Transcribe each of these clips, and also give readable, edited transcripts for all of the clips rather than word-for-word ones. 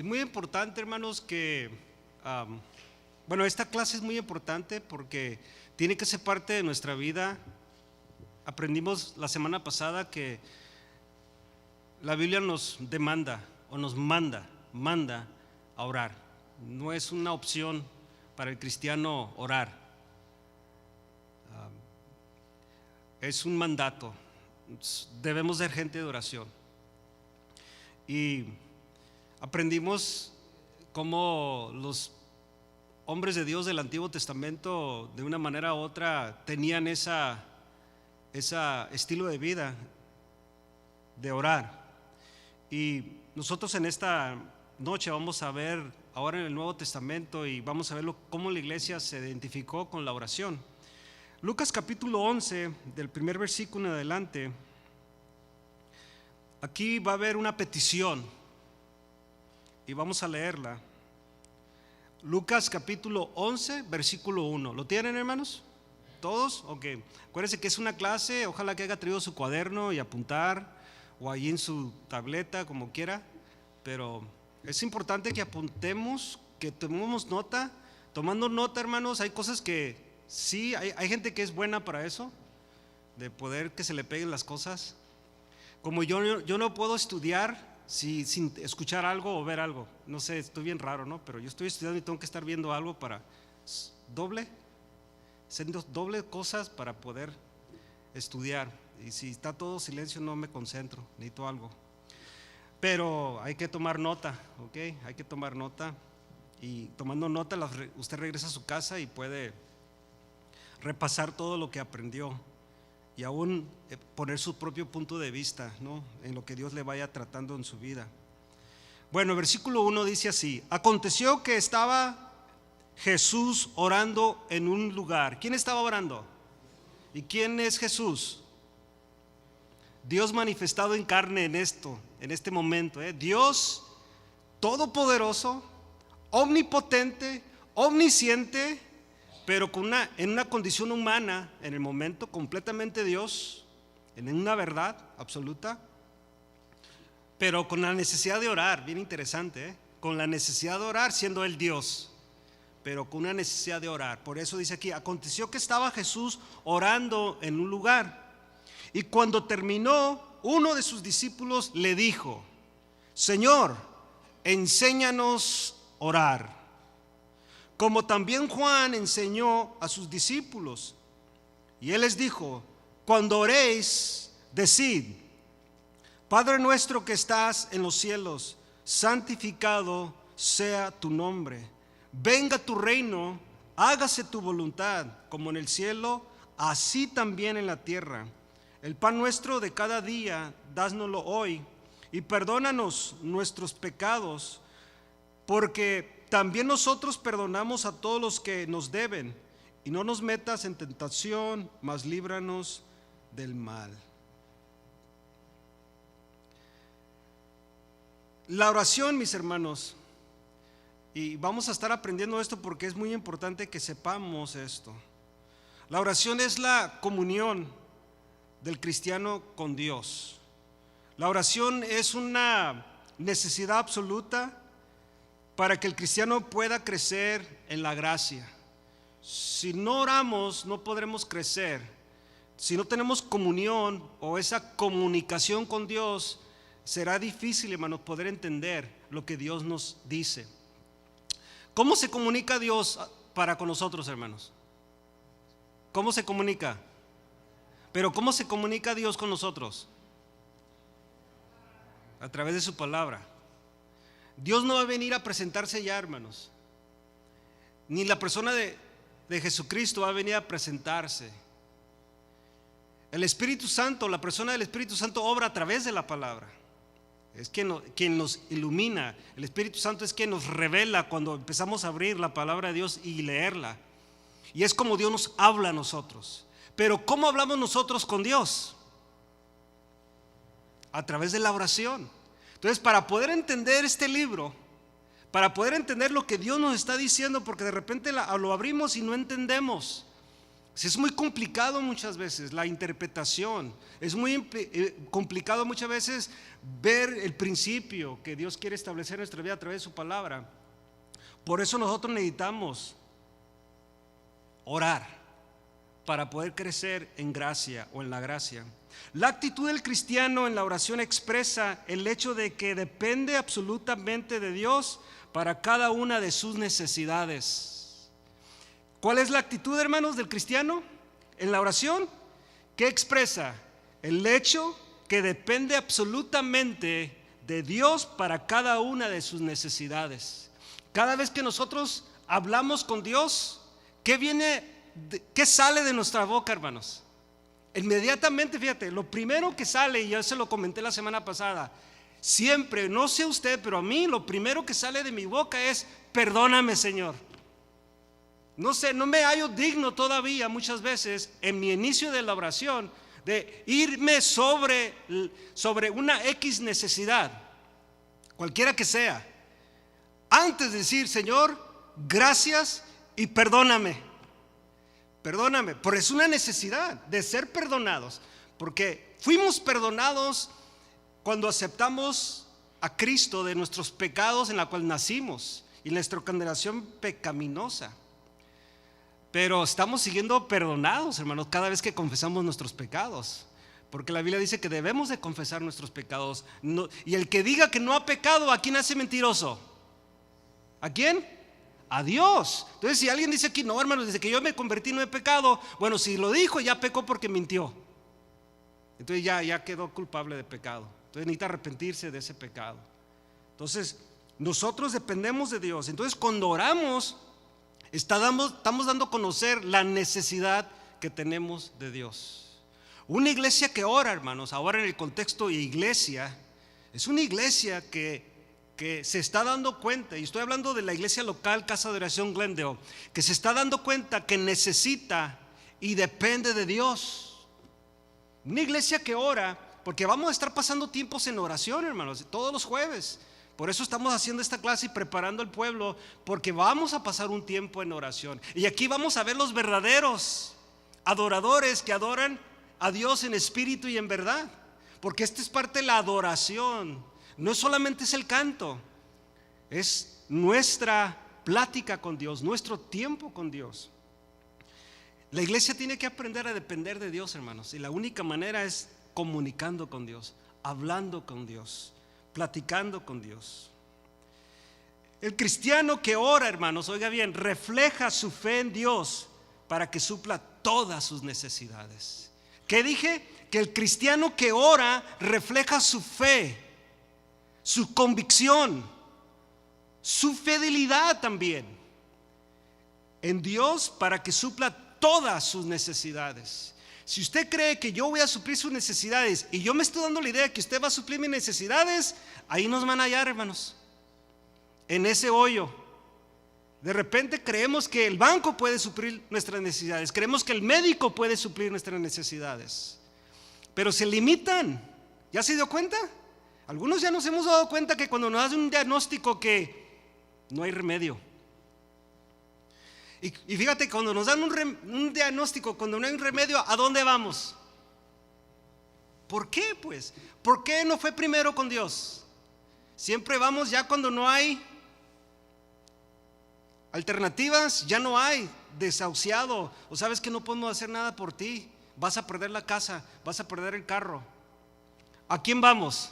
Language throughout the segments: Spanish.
muy importante, hermanos, que, esta clase es muy importante porque tiene que ser parte de nuestra vida. Aprendimos la semana pasada que la Biblia nos demanda o nos manda a orar. No es una opción para el cristiano orar. Es un mandato. Debemos ser gente de oración. Y aprendimos cómo los hombres de Dios del Antiguo Testamento, de una manera u otra, tenían ese estilo de vida de orar. Y nosotros en esta noche vamos a ver ahora en el Nuevo Testamento y vamos a ver cómo la iglesia se identificó con la oración. Lucas capítulo 11, del primer versículo en adelante, aquí va a haber una petición y vamos a leerla. Lucas capítulo 11, versículo 1. ¿Lo tienen, hermanos? ¿Todos? Ok. Acuérdense que es una clase, ojalá que haya traído su cuaderno y apuntar, o ahí en su tableta, como quiera, pero es importante que apuntemos, que tomemos nota. Tomando nota, hermanos, hay cosas que sí, hay gente que es buena para eso, de poder que se le peguen las cosas. Como yo no puedo estudiar sin escuchar algo o ver algo. No sé, estoy bien raro, ¿no? Pero yo estoy estudiando y tengo que estar viendo algo para haciendo doble cosas para poder estudiar. Y si está todo silencio no me concentro, necesito algo. Pero hay que tomar nota, ¿ok? Hay que tomar nota. Y tomando nota, usted regresa a su casa y puede repasar todo lo que aprendió y aún poner su propio punto de vista, ¿no?, en lo que Dios le vaya tratando en su vida. Bueno, versículo 1 dice así: aconteció que estaba Jesús orando en un lugar. ¿Quién estaba orando? ¿Y quién es Jesús? Dios manifestado en carne en este momento, Dios todopoderoso, omnipotente, omnisciente, pero en una condición humana, en el momento, completamente Dios, en una verdad absoluta, pero con la necesidad de orar. Bien interesante, con la necesidad de orar, siendo Él Dios, pero con una necesidad de orar. Por eso dice aquí: aconteció que estaba Jesús orando en un lugar, y cuando terminó, uno de sus discípulos le dijo: Señor, enséñanos a orar, como también Juan enseñó a sus discípulos. Y él les dijo: cuando oréis, decid: Padre nuestro que estás en los cielos, santificado sea tu nombre. Venga tu reino, hágase tu voluntad, como en el cielo, así también en la tierra. El pan nuestro de cada día, dásnoslo hoy, y perdónanos nuestros pecados, porque también nosotros perdonamos a todos los que nos deben, y no nos metas en tentación, mas líbranos del mal. La oración, mis hermanos, y vamos a estar aprendiendo esto porque es muy importante que sepamos esto. La oración es la comunión del cristiano con Dios. La oración es una necesidad absoluta para que el cristiano pueda crecer en la gracia. Si no oramos, no podremos crecer. Si no tenemos comunión o esa comunicación con Dios, será difícil, hermanos, poder entender lo que Dios nos dice. ¿Cómo se comunica Dios para con nosotros, hermanos? ¿Cómo se comunica? Pero ¿cómo se comunica Dios con nosotros? A través de su palabra. Dios no va a venir a presentarse ya, hermanos. Ni la persona de Jesucristo va a venir a presentarse. El Espíritu Santo, la persona del Espíritu Santo obra a través de la palabra. Es quien nos ilumina. El Espíritu Santo es quien nos revela cuando empezamos a abrir la palabra de Dios y leerla. Y es como Dios nos habla a nosotros. Pero ¿cómo hablamos nosotros con Dios? A través de la oración. Entonces, para poder entender este libro, para poder entender lo que Dios nos está diciendo, porque de repente lo abrimos y no entendemos, Es muy complicado muchas veces la interpretación, es muy complicado muchas veces ver el principio que Dios quiere establecer en nuestra vida a través de su palabra. Por eso nosotros necesitamos orar para poder crecer en gracia o en la gracia. La actitud del cristiano en la oración expresa el hecho de que depende absolutamente de Dios para cada una de sus necesidades. ¿Cuál es la actitud, hermanos, del cristiano en la oración? ¿Qué expresa? El hecho que depende absolutamente de Dios para cada una de sus necesidades. Cada vez que nosotros hablamos con Dios, ¿qué sale de nuestra boca, hermanos? Inmediatamente, fíjate, lo primero que sale, y yo se lo comenté la semana pasada, siempre, no sé usted, pero a mí lo primero que sale de mi boca es: perdóname, Señor. No sé, no me hallo digno todavía muchas veces en mi inicio de la oración de irme sobre una X necesidad, cualquiera que sea, antes de decir: Señor, gracias y perdóname. Perdóname, porque es una necesidad de ser perdonados, porque fuimos perdonados cuando aceptamos a Cristo de nuestros pecados en la cual nacimos y nuestra condenación pecaminosa. Pero estamos siguiendo perdonados, hermanos, cada vez que confesamos nuestros pecados, porque la Biblia dice que debemos de confesar nuestros pecados. Y el que diga que no ha pecado, ¿a quién hace mentiroso? ¿A quién? A Dios. Entonces, si alguien dice aquí: no, hermanos, desde que yo me convertí no he pecado, bueno, si lo dijo, ya pecó porque mintió. Entonces ya quedó culpable de pecado. Entonces necesita arrepentirse de ese pecado. Entonces nosotros dependemos de Dios. Entonces cuando oramos, estamos dando a conocer la necesidad que tenemos de Dios. Una iglesia que ora, hermanos, ahora en el contexto de iglesia, es una iglesia que se está dando cuenta, y estoy hablando de la iglesia local Casa de Oración Glendale, que se está dando cuenta que necesita y depende de Dios. Una iglesia que ora, porque vamos a estar pasando tiempos en oración, hermanos, todos los jueves. Por eso estamos haciendo esta clase y preparando al pueblo, porque vamos a pasar un tiempo en oración. Y aquí vamos a ver los verdaderos adoradores que adoran a Dios en espíritu y en verdad, porque esta es parte de la adoración. No solamente es el canto, es nuestra plática con Dios, nuestro tiempo con Dios. La iglesia tiene que aprender a depender de Dios, hermanos, y la única manera es comunicando con Dios, hablando con Dios, platicando con Dios. El cristiano que ora, hermanos, oiga bien, refleja su fe en Dios para que supla todas sus necesidades. ¿Qué dije? Que el cristiano que ora refleja su fe, su convicción, su fidelidad también en Dios para que supla todas sus necesidades. Si usted cree que yo voy a suplir sus necesidades y yo me estoy dando la idea de que usted va a suplir mis necesidades, ahí nos van a hallar, hermanos, en ese hoyo. De repente creemos que el banco puede suplir nuestras necesidades, creemos que el médico puede suplir nuestras necesidades, pero se limitan. ¿Ya se dio cuenta? Algunos ya nos hemos dado cuenta que cuando nos hacen un diagnóstico que no hay remedio. Y fíjate, cuando nos dan un diagnóstico, cuando no hay un remedio, ¿a dónde vamos? ¿Por qué, pues? ¿Por qué no fue primero con Dios? Siempre vamos ya cuando no hay alternativas, ya no hay, desahuciado, o sabes que no podemos hacer nada por ti, vas a perder la casa, vas a perder el carro. ¿A quién vamos?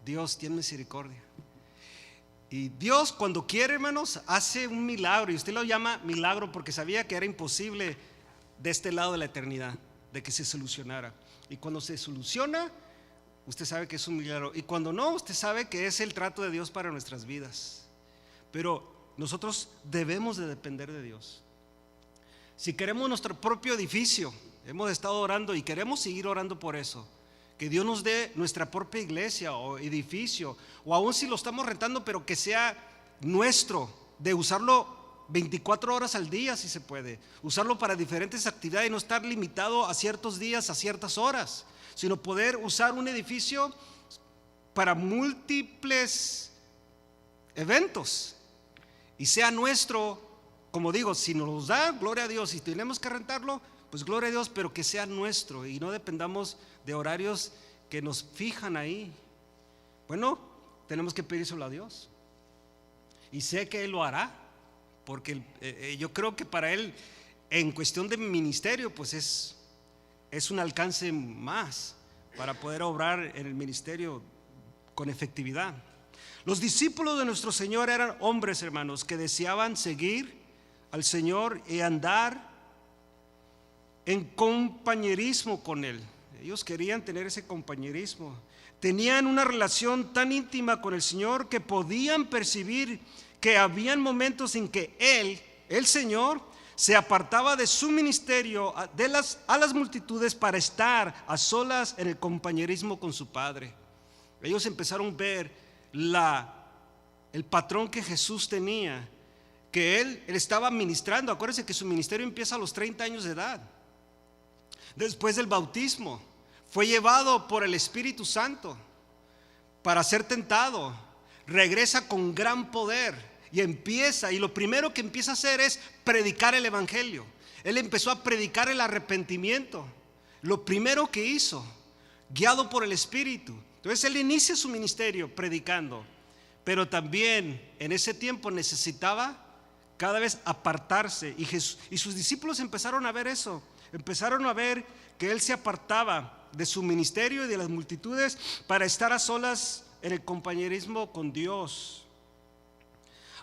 Dios, tiene misericordia. Y Dios, cuando quiere, hermanos, hace un milagro, y usted lo llama milagro porque sabía que era imposible de este lado de la eternidad, de que se solucionara. Y cuando se soluciona, usted sabe que es un milagro, y cuando no, usted sabe que es el trato de Dios para nuestras vidas. Pero nosotros debemos de depender de Dios. Si queremos nuestro propio edificio, hemos estado orando y queremos seguir orando por eso, que Dios nos dé nuestra propia iglesia o edificio, o aún si lo estamos rentando, pero que sea nuestro, de usarlo 24 horas al día si se puede, usarlo para diferentes actividades y no estar limitado a ciertos días, a ciertas horas, sino poder usar un edificio para múltiples eventos y sea nuestro como digo, si nos los da, gloria a Dios. Si tenemos que rentarlo, pues gloria a Dios, pero que sea nuestro y no dependamos de horarios que nos fijan ahí. Bueno, tenemos que pedírselo a Dios. Y sé que Él lo hará, porque yo creo que para Él, en cuestión de ministerio, pues es un alcance más para poder obrar en el ministerio con efectividad. Los discípulos de nuestro Señor eran hombres, hermanos, que deseaban seguir al Señor y andar en compañerismo con Él. Ellos querían tener ese compañerismo. Tenían una relación tan íntima con el Señor que podían percibir que habían momentos en que Él, el Señor, se apartaba de su ministerio a las multitudes para estar a solas en el compañerismo con su Padre. Ellos empezaron a ver el patrón que Jesús tenía, que él estaba ministrando. Acuérdense que su ministerio empieza a los 30 años de edad. Después del bautismo, fue llevado por el Espíritu Santo para ser tentado. Regresa con gran poder y lo primero que empieza a hacer es predicar el evangelio. Él empezó a predicar el arrepentimiento. Lo primero que hizo, guiado por el Espíritu. Entonces él inicia su ministerio predicando, pero también en ese tiempo necesitaba cada vez apartarse, y sus discípulos empezaron a ver eso. Empezaron a ver que él se apartaba de su ministerio y de las multitudes para estar a solas en el compañerismo con Dios.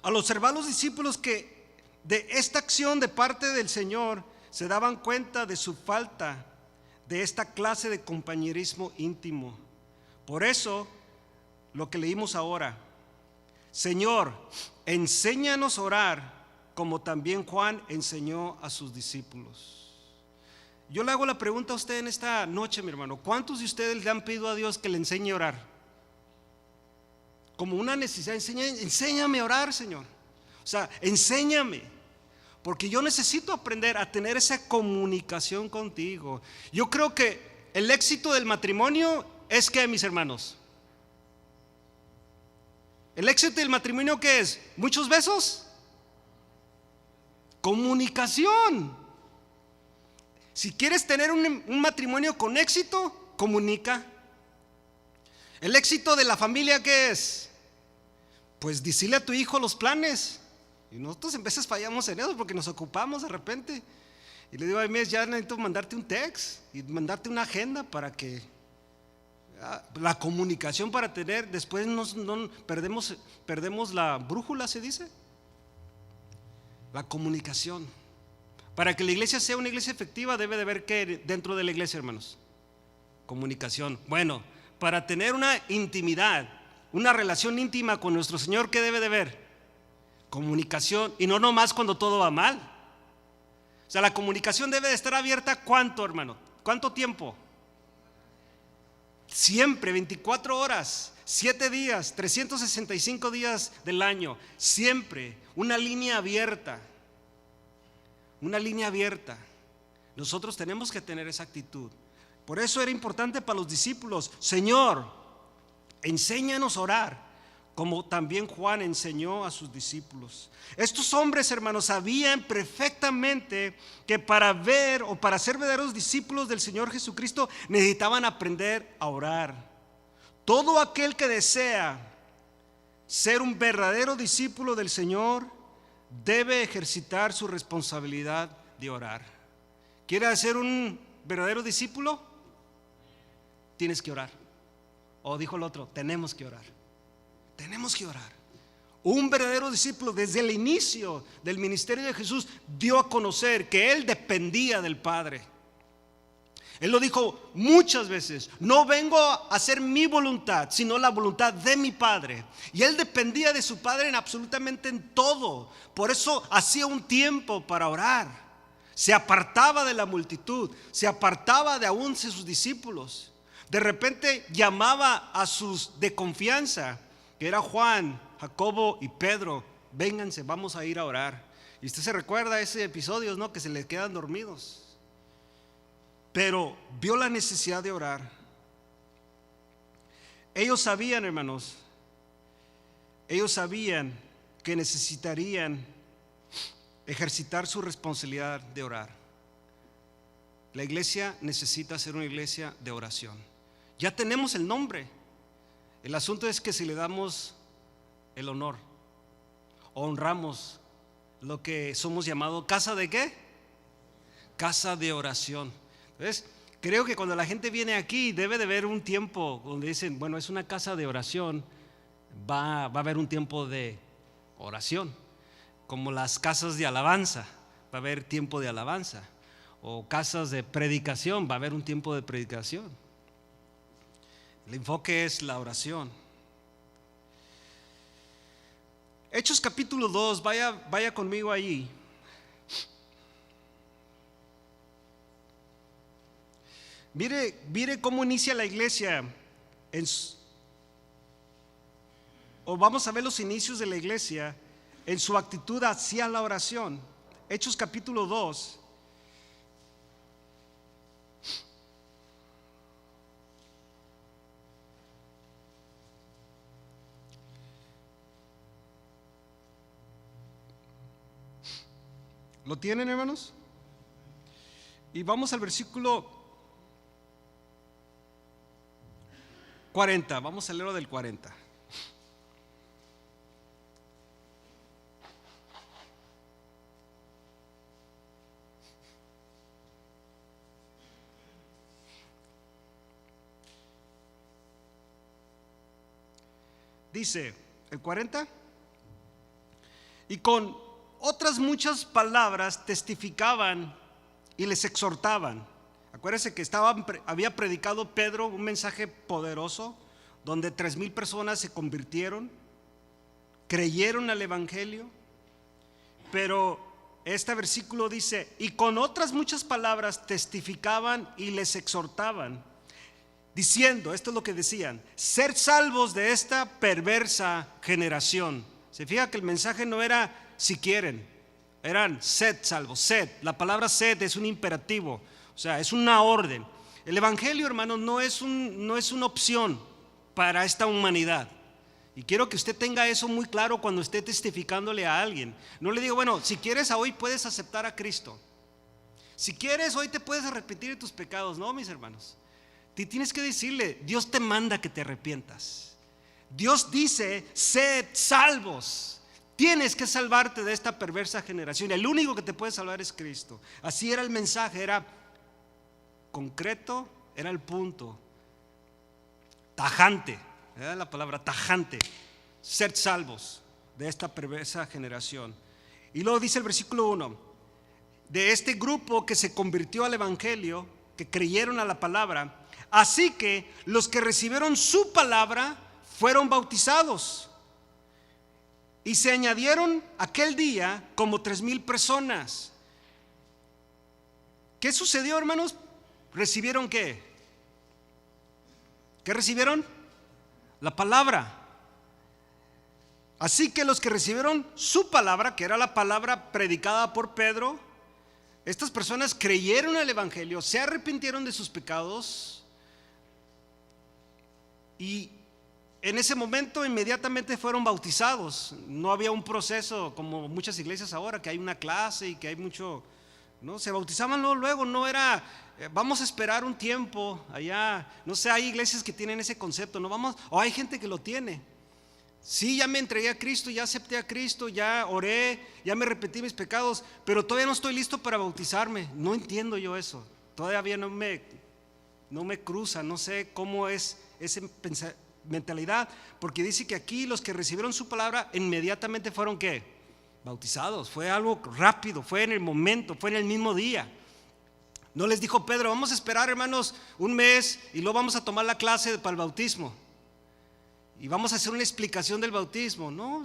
Al observar los discípulos que de esta acción de parte del Señor, se daban cuenta de su falta de esta clase de compañerismo íntimo. Por eso, lo que leímos ahora: Señor, enséñanos a orar como también Juan enseñó a sus discípulos. Yo le hago la pregunta a usted en esta noche, mi hermano: ¿cuántos de ustedes le han pedido a Dios que le enseñe a orar? Como una necesidad. Enséñame a orar, Señor. O sea, enséñame, porque yo necesito aprender a tener esa comunicación contigo. Yo creo que el éxito del matrimonio es que, mis hermanos, el éxito del matrimonio, ¿qué es? ¿Muchos besos? Comunicación. Si quieres tener un matrimonio con éxito, comunica. El éxito de la familia, ¿qué es? Pues decirle a tu hijo los planes. Y nosotros en veces fallamos en eso porque nos ocupamos de repente. Y le digo: ay, mes, ya necesito mandarte un text y mandarte una agenda para que la comunicación, para tener, después no perdemos la brújula, se dice. La comunicación. Para que la iglesia sea una iglesia efectiva, debe de haber que dentro de la iglesia, hermanos, comunicación. Bueno, para tener una intimidad, una relación íntima con nuestro Señor, ¿qué debe de haber? Comunicación. Y no nomás cuando todo va mal. O sea, la comunicación debe de estar abierta. ¿Cuánto, hermano? ¿Cuánto tiempo? Siempre, 24 horas, 7 días, 365 días del año. Siempre una línea abierta. Una línea abierta. Nosotros tenemos que tener esa actitud. Por eso era importante para los discípulos: Señor, enséñanos a orar como también Juan enseñó a sus discípulos. Estos hombres, hermanos, sabían perfectamente que para ver o para ser verdaderos discípulos del Señor Jesucristo necesitaban aprender a orar. Todo aquel que desea ser un verdadero discípulo del Señor debe ejercitar su responsabilidad de orar. ¿Quieres ser un verdadero discípulo? Tienes que orar. O dijo el otro: tenemos que orar. Tenemos que orar. Un verdadero discípulo, desde el inicio del ministerio de Jesús, dio a conocer que él dependía del Padre. Él lo dijo muchas veces: no vengo a hacer mi voluntad, sino la voluntad de mi Padre. Y él dependía de su Padre en absolutamente en todo. Por eso hacía un tiempo para orar. Se apartaba de la multitud, se apartaba de aún sus discípulos. De repente llamaba a sus de confianza, que era Juan, Jacobo y Pedro: vénganse, vamos a ir a orar. Y usted se recuerda ese episodio, ¿no? Que se les quedan dormidos. Pero vio la necesidad de orar. Ellos sabían, hermanos, ellos sabían que necesitarían ejercitar su responsabilidad de orar. La iglesia necesita ser una iglesia de oración. Ya tenemos el nombre. El asunto es que si le damos el honor, honramos lo que somos llamados casa de ¿qué? Casa de oración. Entonces, creo que cuando la gente viene aquí debe de haber un tiempo donde dicen, bueno, es una casa de oración, va a haber un tiempo de oración. Como las casas de alabanza, va a haber tiempo de alabanza. O casas de predicación, va a haber un tiempo de predicación. El enfoque es la oración. Hechos capítulo 2, vaya conmigo allí. Mire cómo inicia la iglesia. O vamos a ver los inicios de la iglesia en su actitud hacia la oración. Hechos capítulo 2. ¿Lo tienen, hermanos? Y vamos al versículo 40. Vamos a leerlo del 40. Dice el 40: y con otras muchas palabras testificaban y les exhortaban. Acuérdense que había predicado Pedro un mensaje poderoso donde 3,000 personas se convirtieron, creyeron al evangelio. Pero este versículo dice: y con otras muchas palabras testificaban y les exhortaban, diciendo, esto es lo que decían: ser salvos de esta perversa generación. Se fija que el mensaje no era si quieren, eran sed salvos. Sed, la palabra sed es un imperativo, o sea, es una orden. El evangelio, hermanos, no es una opción para esta humanidad. Y quiero que usted tenga eso muy claro cuando esté testificándole a alguien. No le digo, bueno, si quieres hoy puedes aceptar a Cristo. Si quieres hoy te puedes arrepentir de tus pecados. No, mis hermanos. Tienes que decirle, Dios te manda que te arrepientas. Dios dice, sed salvos. Tienes que salvarte de esta perversa generación. El único que te puede salvar es Cristo. Así era el mensaje, era concreto, era el punto. Tajante, era la palabra tajante. Sed salvos de esta perversa generación. Y luego dice el versículo 1: de este grupo que se convirtió al evangelio, que creyeron a la palabra. Así que los que recibieron su palabra fueron bautizados. Y se añadieron aquel día como 3,000 personas. ¿Qué sucedió, hermanos? ¿Recibieron qué? ¿Qué recibieron? La palabra. Así que los que recibieron su palabra, que era la palabra predicada por Pedro, estas personas creyeron el evangelio, se arrepintieron de sus pecados y en ese momento inmediatamente fueron bautizados. No había un proceso como muchas iglesias ahora, que hay una clase y que hay mucho, ¿no? Se bautizaban luego, no era vamos a esperar un tiempo allá. No sé, hay iglesias que tienen ese concepto, no vamos, o hay gente que lo tiene. Sí, ya me entregué a Cristo, ya acepté a Cristo, ya oré, ya me arrepentí de mis pecados, pero todavía no estoy listo para bautizarme. No entiendo yo eso. Todavía no me cruza, no sé cómo es ese mentalidad, porque dice que aquí los que recibieron su palabra inmediatamente fueron ¿qué? Bautizados. Fue algo rápido, fue en el momento, fue en el mismo día. No les dijo Pedro, vamos a esperar, hermanos, un mes y luego vamos a tomar la clase para el bautismo y vamos a hacer una explicación del bautismo. No,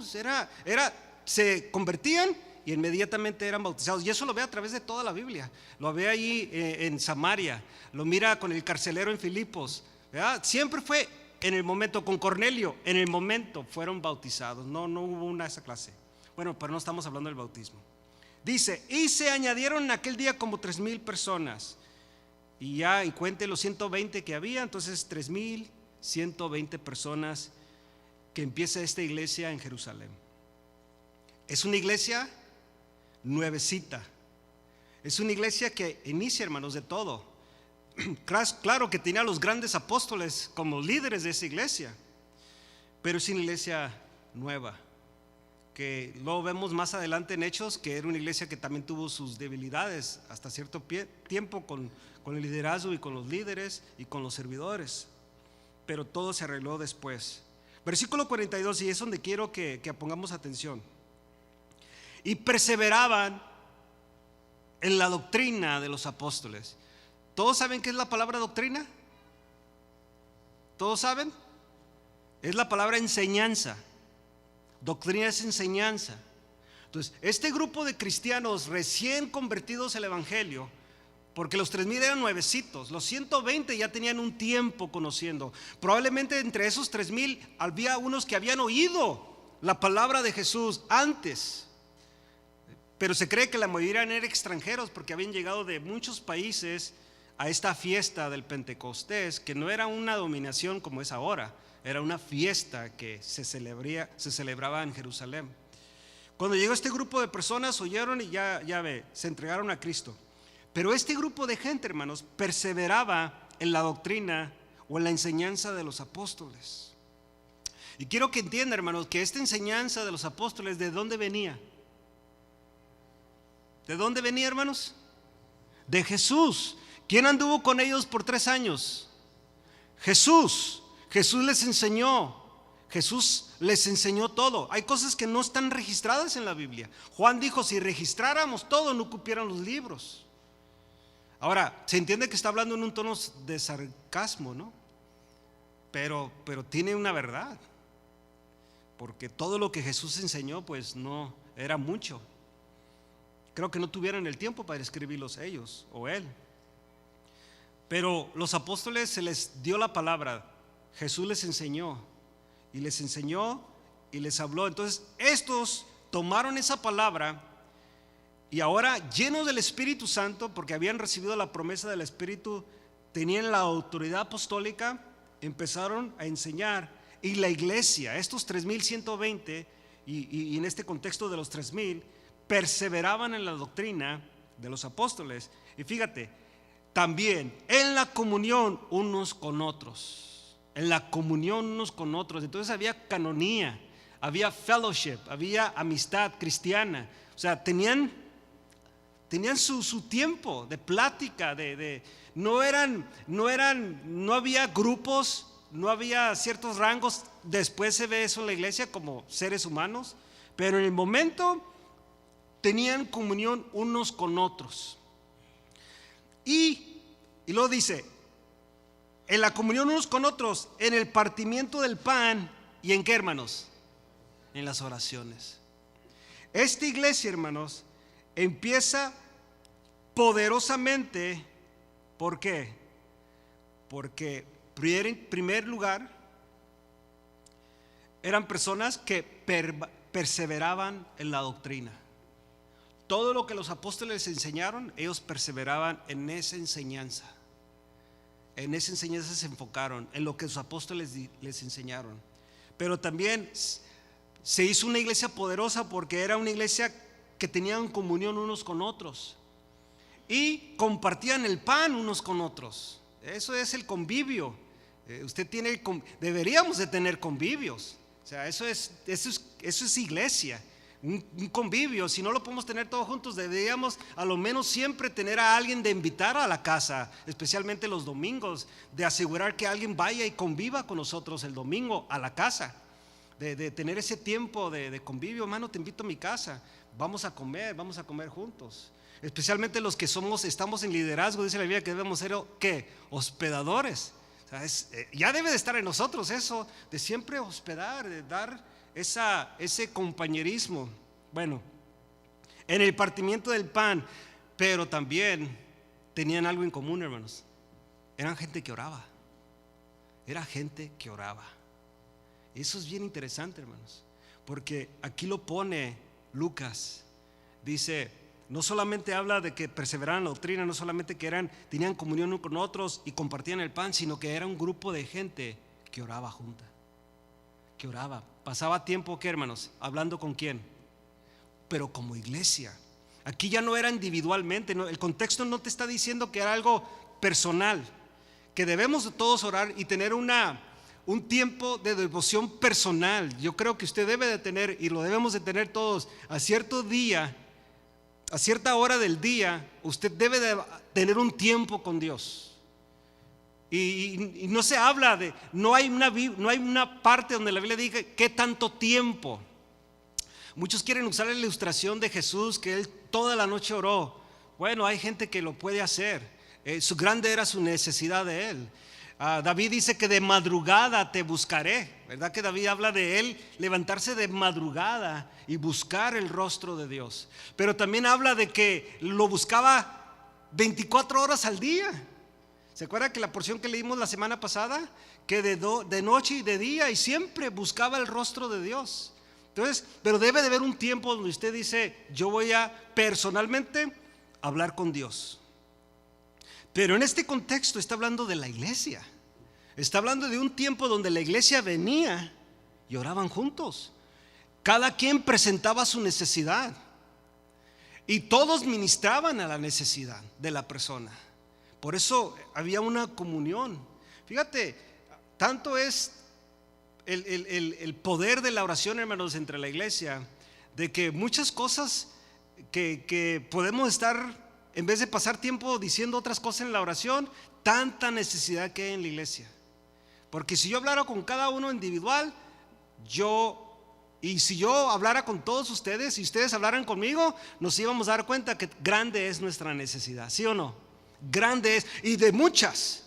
se convertían y inmediatamente eran bautizados. Y eso lo ve a través de toda la Biblia. Lo ve ahí en Samaria, lo mira con el carcelero en Filipos, ¿verdad? Siempre fue en el momento. Con Cornelio, en el momento fueron bautizados. No hubo una de esa clase. Bueno, pero no estamos hablando del bautismo. Dice, y se añadieron en aquel día como 3,000 personas. Y ya, y cuente los 120 que había, entonces 3,120 personas que empieza esta iglesia en Jerusalén. Es una iglesia nuevecita. Es una iglesia que inicia, hermanos, de todo. Claro que tenía a los grandes apóstoles como líderes de esa iglesia, pero es una iglesia nueva, que luego vemos más adelante en Hechos que era una iglesia que también tuvo sus debilidades hasta cierto tiempo con el liderazgo y con los líderes y con los servidores, pero todo se arregló después. Versículo 42, y es donde quiero que pongamos atención. Y perseveraban en la doctrina de los apóstoles. ¿Todos saben qué es la palabra doctrina? ¿Todos saben? Es la palabra enseñanza. Doctrina es enseñanza. Entonces, este grupo de cristianos recién convertidos al evangelio, porque los 3,000 eran nuevecitos, los 120 ya tenían un tiempo conociendo. Probablemente entre esos 3,000 había unos que habían oído la palabra de Jesús antes, pero se cree que la mayoría eran extranjeros porque habían llegado de muchos países a esta fiesta del Pentecostés, que no era una dominación como es ahora, era una fiesta que se celebraba en Jerusalén. Cuando llegó este grupo de personas, oyeron y ya se entregaron a Cristo. Pero este grupo de gente, hermanos, perseveraba en la doctrina o en la enseñanza de los apóstoles. Y quiero que entiendan, hermanos, que esta enseñanza de los apóstoles, ¿de dónde venía? ¿De dónde venía, hermanos? De Jesús. ¿Quién anduvo con ellos por 3 años? Jesús. Jesús les enseñó. Jesús les enseñó todo. Hay cosas que no están registradas en la Biblia. Juan dijo, si registráramos todo, no cupieran los libros. Ahora, se entiende que está hablando en un tono de sarcasmo, ¿no? Pero tiene una verdad. Porque todo lo que Jesús enseñó, pues no era mucho. Creo que no tuvieron el tiempo para escribirlos ellos o él. Pero los apóstoles se les dio la palabra. Jesús les enseñó y les habló. Entonces estos tomaron esa palabra y ahora, llenos del Espíritu Santo, porque habían recibido la promesa del Espíritu, tenían la autoridad apostólica, empezaron a enseñar. Y la iglesia, estos 3,120 y en este contexto de los 3,000, perseveraban en la doctrina de los apóstoles. Y fíjate, también en la comunión unos con otros. En la comunión unos con otros. Entonces había canonía, había fellowship, había amistad cristiana. O sea, tenían su tiempo de plática, no había grupos, no había ciertos rangos. Después se ve eso en la iglesia como seres humanos, pero en el momento tenían comunión unos con otros. Y luego dice, en la comunión unos con otros, en el partimiento del pan, ¿y en qué, hermanos? En las oraciones. Esta iglesia, hermanos, empieza poderosamente. ¿Por qué? Porque en primer lugar eran personas que perseveraban en la doctrina. Todo lo que los apóstoles enseñaron, ellos perseveraban en esa enseñanza. En esa enseñanza se enfocaron, en lo que los apóstoles les enseñaron. Pero también se hizo una iglesia poderosa porque era una iglesia que tenían comunión unos con otros y compartían el pan unos con otros. Eso es el convivio. Deberíamos de tener convivios. O sea, eso es iglesia. Un convivio. Si no lo podemos tener todos juntos, deberíamos a lo menos siempre tener a alguien de invitar a la casa, especialmente los domingos, de asegurar que alguien vaya y conviva con nosotros el domingo a la casa, de tener ese tiempo de convivio. Hermano, te invito a mi casa, vamos a comer juntos. Especialmente los que estamos en liderazgo, dice la Biblia que debemos ser ¿qué? Hospedadores. O sea, ya debe de estar en nosotros eso de siempre hospedar, de dar ese compañerismo. Bueno, en el partimiento del pan, pero también tenían algo en común, hermanos. Eran gente que oraba. Era gente que oraba. Eso es bien interesante, hermanos, porque aquí lo pone Lucas. Dice, no solamente habla de que perseveraban en la doctrina, no solamente que tenían comunión unos con otros y compartían el pan, sino que era un grupo de gente que oraba junta. Que oraba, pasaba tiempo, ¿qué, hermanos? Hablando con quién, pero como iglesia. Aquí ya no era individualmente, el contexto no te está diciendo que era algo personal, que debemos de todos orar y tener un tiempo de devoción personal. Yo creo que usted debe de tener, y lo debemos de tener todos, a cierto día, a cierta hora del día, usted debe de tener un tiempo con Dios. Y no se habla de, no hay una parte donde la Biblia diga qué tanto tiempo. Muchos quieren usar la ilustración de Jesús, que él toda la noche oró. Bueno, hay gente que lo puede hacer. Su grande era su necesidad de él. David dice que de madrugada te buscaré, ¿verdad? Que David habla de él levantarse de madrugada y buscar el rostro de Dios. Pero también habla de que lo buscaba 24 horas al día. ¿Se acuerda que la porción que leímos la semana pasada? Que de noche y de día, y siempre buscaba el rostro de Dios. Entonces, pero debe de haber un tiempo donde usted dice: yo voy a personalmente hablar con Dios. Pero en este contexto está hablando de la iglesia. Está hablando de un tiempo donde la iglesia venía y oraban juntos. Cada quien presentaba su necesidad y todos ministraban a la necesidad de la persona. Por eso había una comunión. Fíjate, tanto es el poder de la oración, hermanos, entre la iglesia, de que muchas cosas que podemos estar, en vez de pasar tiempo diciendo otras cosas en la oración, tanta necesidad que hay en la iglesia. Porque si yo hablara con cada uno individual, y si yo hablara con todos ustedes y ustedes hablaran conmigo, nos íbamos a dar cuenta que grande es nuestra necesidad, ¿sí o no? Grande es, y de muchas,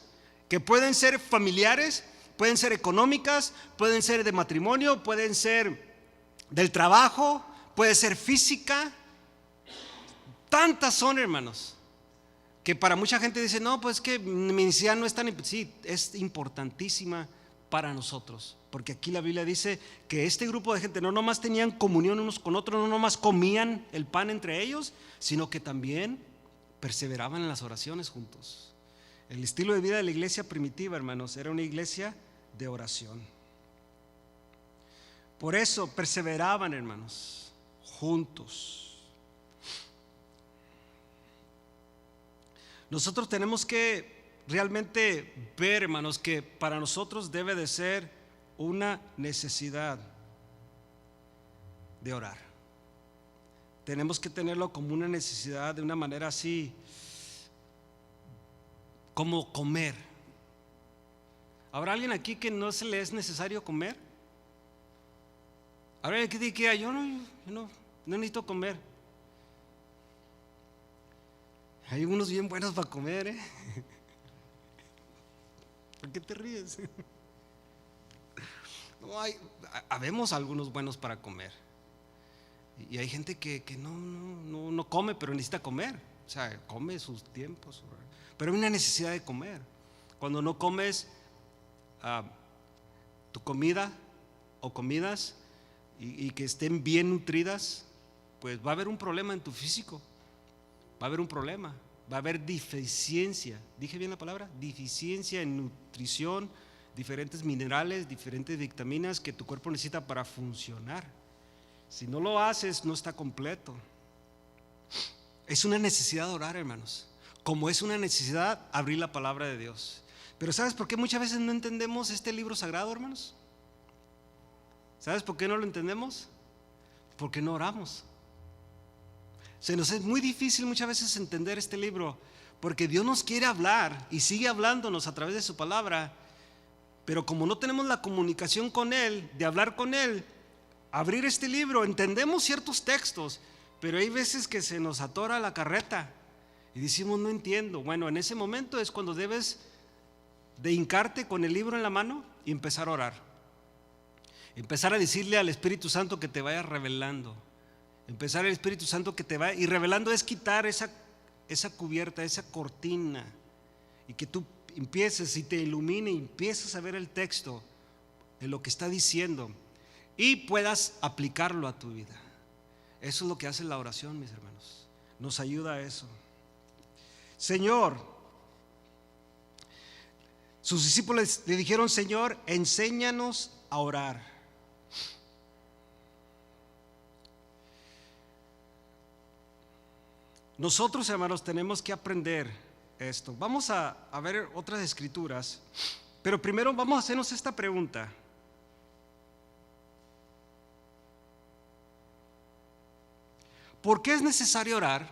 que pueden ser familiares, pueden ser económicas, pueden ser de matrimonio, pueden ser del trabajo, puede ser física. Tantas son, hermanos, que para mucha gente dice: no, pues que mi necesidad no es tan. Sí, es importantísima para nosotros, porque aquí la Biblia dice que este grupo de gente no nomás tenían comunión unos con otros, no nomás comían el pan entre ellos, sino que también perseveraban en las oraciones juntos. El estilo de vida de la iglesia primitiva, hermanos, era una iglesia de oración. Por eso perseveraban, hermanos, juntos. Nosotros tenemos que realmente ver, hermanos, que para nosotros debe de ser una necesidad de orar. Tenemos que tenerlo como una necesidad, de una manera así como comer. ¿Habrá alguien aquí que no se le es necesario comer? ¿Habrá alguien que diga: yo no necesito comer? Hay unos bien buenos para comer, ¿eh? ¿Por qué te ríes? No, habemos algunos buenos para comer. Y hay gente que no come, pero necesita comer. O sea, come sus tiempos. Pero hay una necesidad de comer. Cuando no comes tu comida o comidas y que estén bien nutridas, pues va a haber un problema en tu físico. Va a haber un problema. Va a haber deficiencia. ¿Dije bien la palabra? Deficiencia en nutrición, diferentes minerales, diferentes vitaminas que tu cuerpo necesita para funcionar. Si no lo haces, no está completo. Es una necesidad de orar, hermanos, como es una necesidad abrir la palabra de Dios. Pero ¿sabes por qué muchas veces no entendemos este libro sagrado, hermanos? ¿Sabes por qué no lo entendemos? Porque no oramos. Se nos es muy difícil muchas veces entender este libro, porque Dios nos quiere hablar y sigue hablándonos a través de su palabra, pero como no tenemos la comunicación con Él, de hablar con Él, abrir este libro, entendemos ciertos textos, pero hay veces que se nos atora la carreta y decimos: no entiendo. Bueno, en ese momento es cuando debes de hincarte con el libro en la mano y empezar a orar, empezar a decirle al Espíritu Santo que te vaya revelando, empezar el Espíritu Santo que te vaya, y revelando es quitar esa cubierta, esa cortina, y que tú empieces y te ilumine y empieces a ver el texto de lo que está diciendo y puedas aplicarlo a tu vida. Eso es lo que hace la oración, mis hermanos. Nos ayuda a eso. Señor, sus discípulos le dijeron: Señor, enséñanos a orar. Nosotros, hermanos, tenemos que aprender esto. Vamos a ver otras escrituras, pero primero vamos a hacernos esta pregunta. ¿Por qué es necesario orar?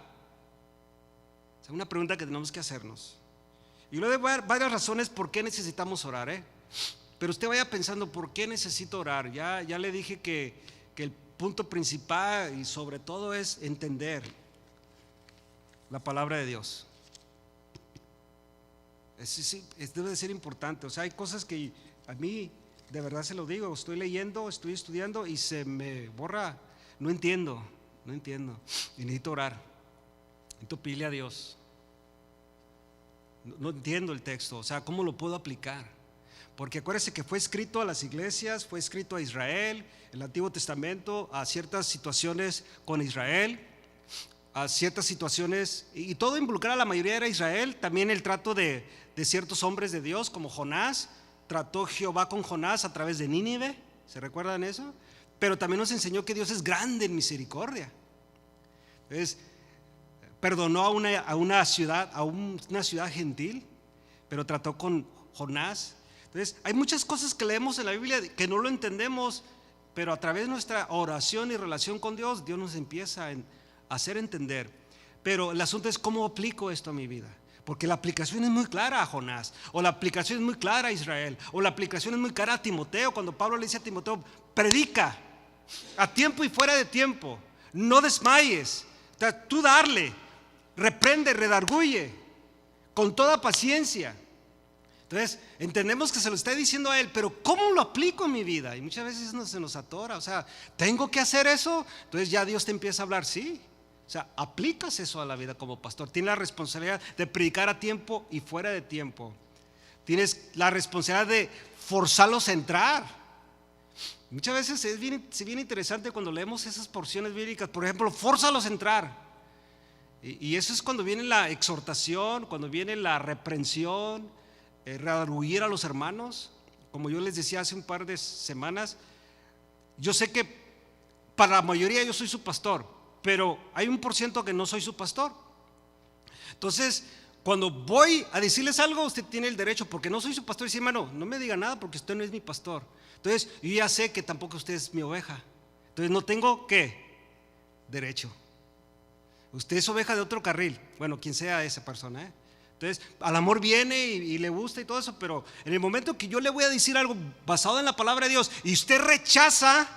Es una pregunta que tenemos que hacernos. Y luego voy a dar varias razones por qué necesitamos orar, Pero usted vaya pensando, ¿por qué necesito orar? Ya le dije que el punto principal y sobre todo es entender la palabra de Dios. Debe de ser importante. O sea, hay cosas que a mí, de verdad se lo digo, estoy leyendo, estoy estudiando y se me borra. No entiendo. Y necesito orar. Necesito pedirle a Dios. No entiendo el texto, o sea, ¿cómo lo puedo aplicar? Porque acuérdense que fue escrito a las iglesias, fue escrito a Israel, el Antiguo Testamento, a ciertas situaciones con Israel, a ciertas situaciones, y todo involucraba, la mayoría era Israel. También el trato de ciertos hombres de Dios, como Jonás. Trató Jehová con Jonás a través de Nínive, ¿se recuerdan eso? Pero también nos enseñó que Dios es grande en misericordia. Entonces, perdonó a una ciudad gentil, pero trató con Jonás. Entonces, hay muchas cosas que leemos en la Biblia que no lo entendemos, pero a través de nuestra oración y relación con Dios, Dios nos empieza a hacer entender. Pero el asunto es cómo aplico esto a mi vida. Porque la aplicación es muy clara a Jonás, o la aplicación es muy clara a Israel, o la aplicación es muy clara a Timoteo. Cuando Pablo le dice a Timoteo, predica a tiempo y fuera de tiempo, no desmayes, tú darle, reprende, redarguye con toda paciencia. Entonces entendemos que se lo está diciendo a él, pero ¿cómo lo aplico en mi vida? Y muchas veces se nos atora, o sea, ¿tengo que hacer eso? Entonces ya Dios te empieza a hablar, sí. O sea, aplicas eso a la vida como pastor. Tienes la responsabilidad de predicar a tiempo y fuera de tiempo. Tienes la responsabilidad de forzarlos a entrar. Muchas veces es bien interesante cuando leemos esas porciones bíblicas. Por ejemplo, fórzalos a entrar. Y eso es cuando viene la exhortación, cuando viene la reprensión, redarguir a los hermanos. Como yo les decía hace un par de semanas, yo sé que para la mayoría yo soy su pastor, pero hay un por ciento que no soy su pastor. Entonces, cuando voy a decirles algo, usted tiene el derecho, porque no soy su pastor, y dice, hermano, no me diga nada porque usted no es mi pastor. Entonces, yo ya sé que tampoco usted es mi oveja. Entonces, no tengo, ¿qué? Derecho. Usted es oveja de otro carril. Bueno, quien sea esa persona, Entonces, al amor viene y le gusta y todo eso, pero en el momento que yo le voy a decir algo basado en la palabra de Dios y usted rechaza,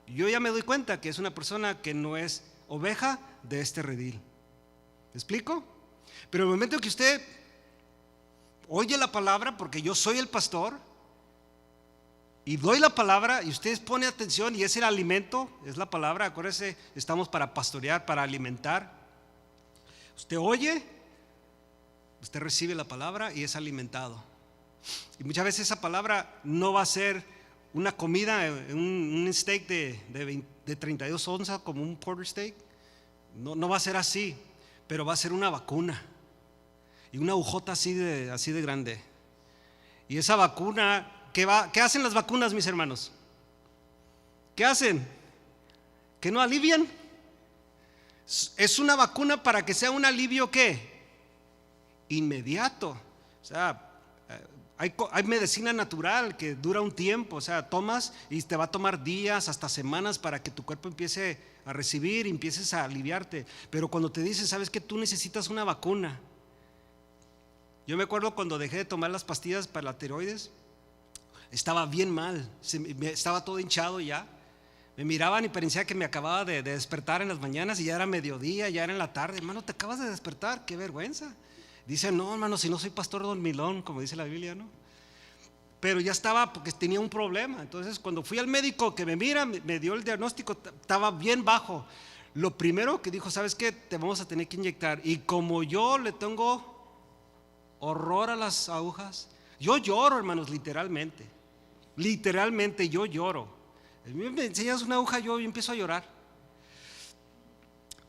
yo ya me doy cuenta que es una persona que no es oveja de este redil. ¿Me explico? Pero en el momento que usted oye la palabra, porque yo soy el pastor y doy la palabra y usted pone atención, y es el alimento, es la palabra. Acuérdese, estamos para pastorear, para alimentar. Usted oye, usted recibe la palabra y es alimentado. Y muchas veces esa palabra no va a ser una comida, un steak de 32 onzas como un porter steak. No va a ser así, pero va a ser una vacuna y una agujota así de grande. Y esa vacuna, ¿qué hacen las vacunas, mis hermanos? ¿Qué hacen? ¿Que no alivian? Es una vacuna para que sea un alivio, ¿qué? Inmediato. O sea, hay medicina natural que dura un tiempo. O sea, tomas y te va a tomar días, hasta semanas, para que tu cuerpo empiece a recibir y empieces a aliviarte. Pero cuando te dicen, sabes que tú necesitas una vacuna. Yo me acuerdo cuando dejé de tomar las pastillas para la tiroides, estaba bien mal, estaba todo hinchado ya. Me miraban y parecía que me acababa de despertar en las mañanas y ya era mediodía, ya era en la tarde. Hermano, te acabas de despertar, qué vergüenza. Dice, no, hermano, si no soy pastor dormilón, como dice la Biblia, ¿no? Pero ya estaba, porque tenía un problema. Entonces, cuando fui al médico que me mira, me dio el diagnóstico, estaba bien bajo. Lo primero que dijo, ¿sabes qué? Te vamos a tener que inyectar. Y como yo le tengo horror a las agujas, yo lloro, hermanos, literalmente yo lloro. Me enseñas una aguja, yo empiezo a llorar.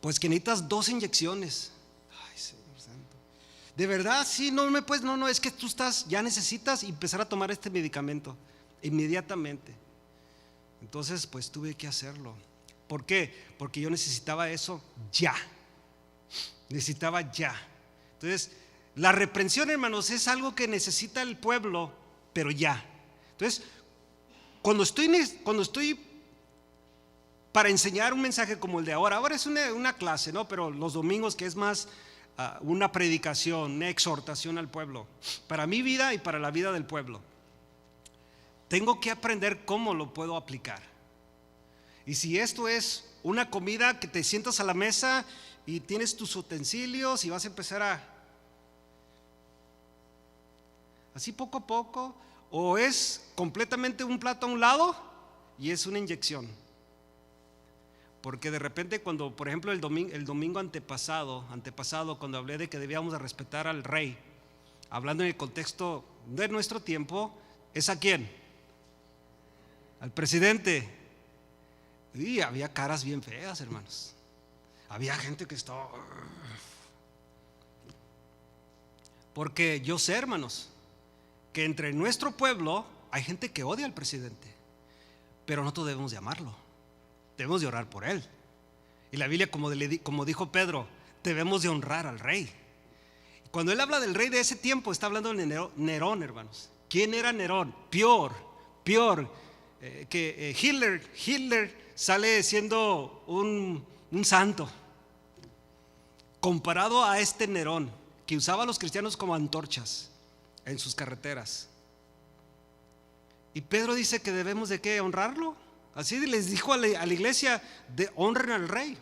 Pues que necesitas 2 inyecciones. Ay, Señor Santo. De verdad, sí, no, es que tú ya necesitas empezar a tomar este medicamento inmediatamente. Entonces, pues tuve que hacerlo. ¿Por qué? Porque yo necesitaba eso ya. necesitaba ya. Entonces, la reprensión, hermanos, es algo que necesita el pueblo, pero ya. Entonces, cuando estoy para enseñar un mensaje como el de ahora es una clase, ¿no? Pero los domingos, que es más una predicación, una exhortación al pueblo, para mi vida y para la vida del pueblo, tengo que aprender cómo lo puedo aplicar. Y si esto es una comida que te sientas a la mesa y tienes tus utensilios y vas a empezar así poco a poco, o es completamente un plato a un lado y es una inyección. Porque de repente, cuando, por ejemplo, el domingo antepasado, cuando hablé de que debíamos de respetar al rey, hablando en el contexto de nuestro tiempo, ¿es a quién? Al presidente. Y había caras bien feas, hermanos. Había gente que estaba... Porque yo sé, hermanos, que entre nuestro pueblo hay gente que odia al presidente, pero nosotros debemos de amarlo, debemos de orar por él. Y la Biblia, como dijo Pedro, debemos de honrar al rey. Cuando él habla del rey de ese tiempo, está hablando de Nerón, hermanos. ¿Quién era Nerón? Peor que Hitler sale siendo un santo comparado a este Nerón, que usaba a los cristianos como antorchas en sus carreteras. Y Pedro dice que debemos de ¿qué? Honrarlo. Así les dijo a la iglesia: honren al rey,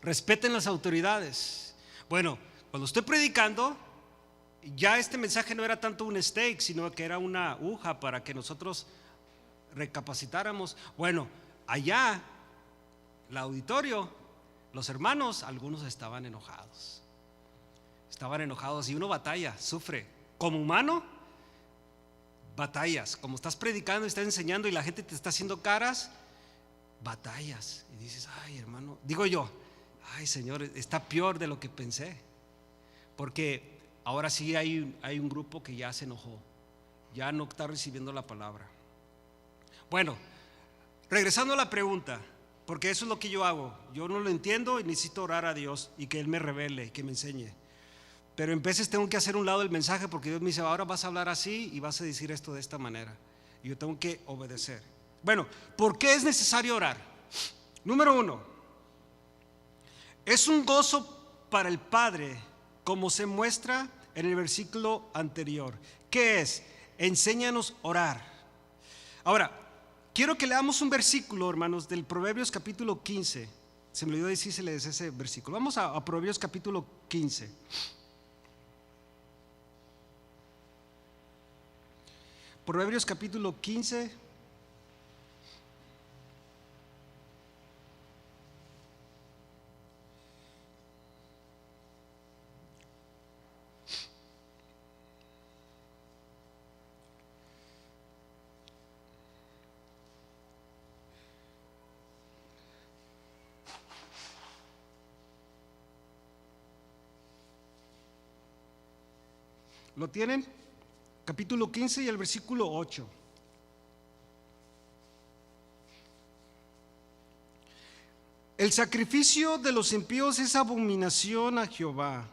respeten las autoridades. Bueno, cuando estoy predicando, ya este mensaje no era tanto un steak, sino que era una aguja para que nosotros recapacitáramos. Bueno, allá, el auditorio, los hermanos, algunos estaban enojados y uno batalla, sufre. Como humano, batallas. Como estás predicando y estás enseñando y la gente te está haciendo caras, batallas. Y dices: ay, hermano, digo yo, ay, Señor, está peor de lo que pensé. Porque ahora sí hay un grupo que ya se enojó, ya no está recibiendo la palabra. Bueno, regresando a la pregunta, porque eso es lo que yo hago. Yo no lo entiendo y necesito orar a Dios y que Él me revele, que me enseñe. Pero en veces tengo que hacer un lado el mensaje, porque Dios me dice: ahora vas a hablar así y vas a decir esto de esta manera. Y yo tengo que obedecer. Bueno, ¿por qué es necesario orar? Número 1, es un gozo para el Padre, como se muestra en el versículo anterior. ¿Qué es? Enséñanos a orar. Ahora, quiero que leamos un versículo, hermanos, del Proverbios capítulo 15. Se me olvidó decirles ese versículo. Vamos a Proverbios capítulo 15. Proverbios capítulo 15. ¿Lo tienen? Capítulo 15 y el versículo 8. El sacrificio de los impíos es abominación a Jehová,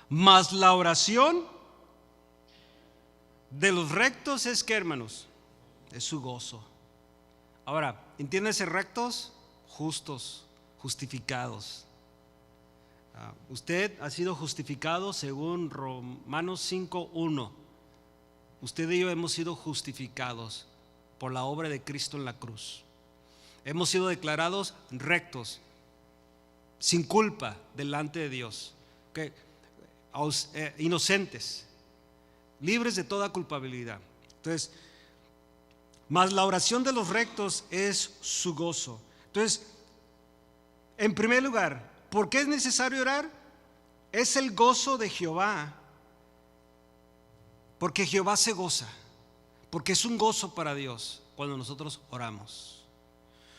mas la oración de los rectos es, ¿qué, hermanos? Es su gozo. Ahora, entiéndase, rectos, justos, justificados. Usted ha sido justificado según Romanos 5:1. Usted y yo hemos sido justificados por la obra de Cristo en la cruz. Hemos sido declarados rectos, sin culpa delante de Dios, inocentes, libres de toda culpabilidad. Entonces, mas la oración de los rectos es su gozo. Entonces, en primer lugar, ¿por qué es necesario orar? Es el gozo de Jehová, porque Jehová se goza, porque es un gozo para Dios cuando nosotros oramos.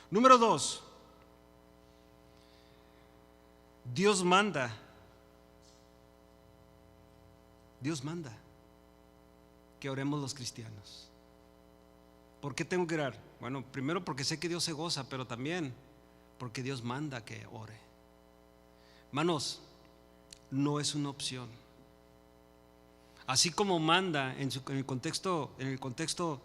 Número 2, Dios manda que oremos los cristianos. ¿Por qué tengo que orar? Bueno, primero porque sé que Dios se goza, pero también porque Dios manda que ore. Hermanos, no es una opción. Así como manda en el contexto,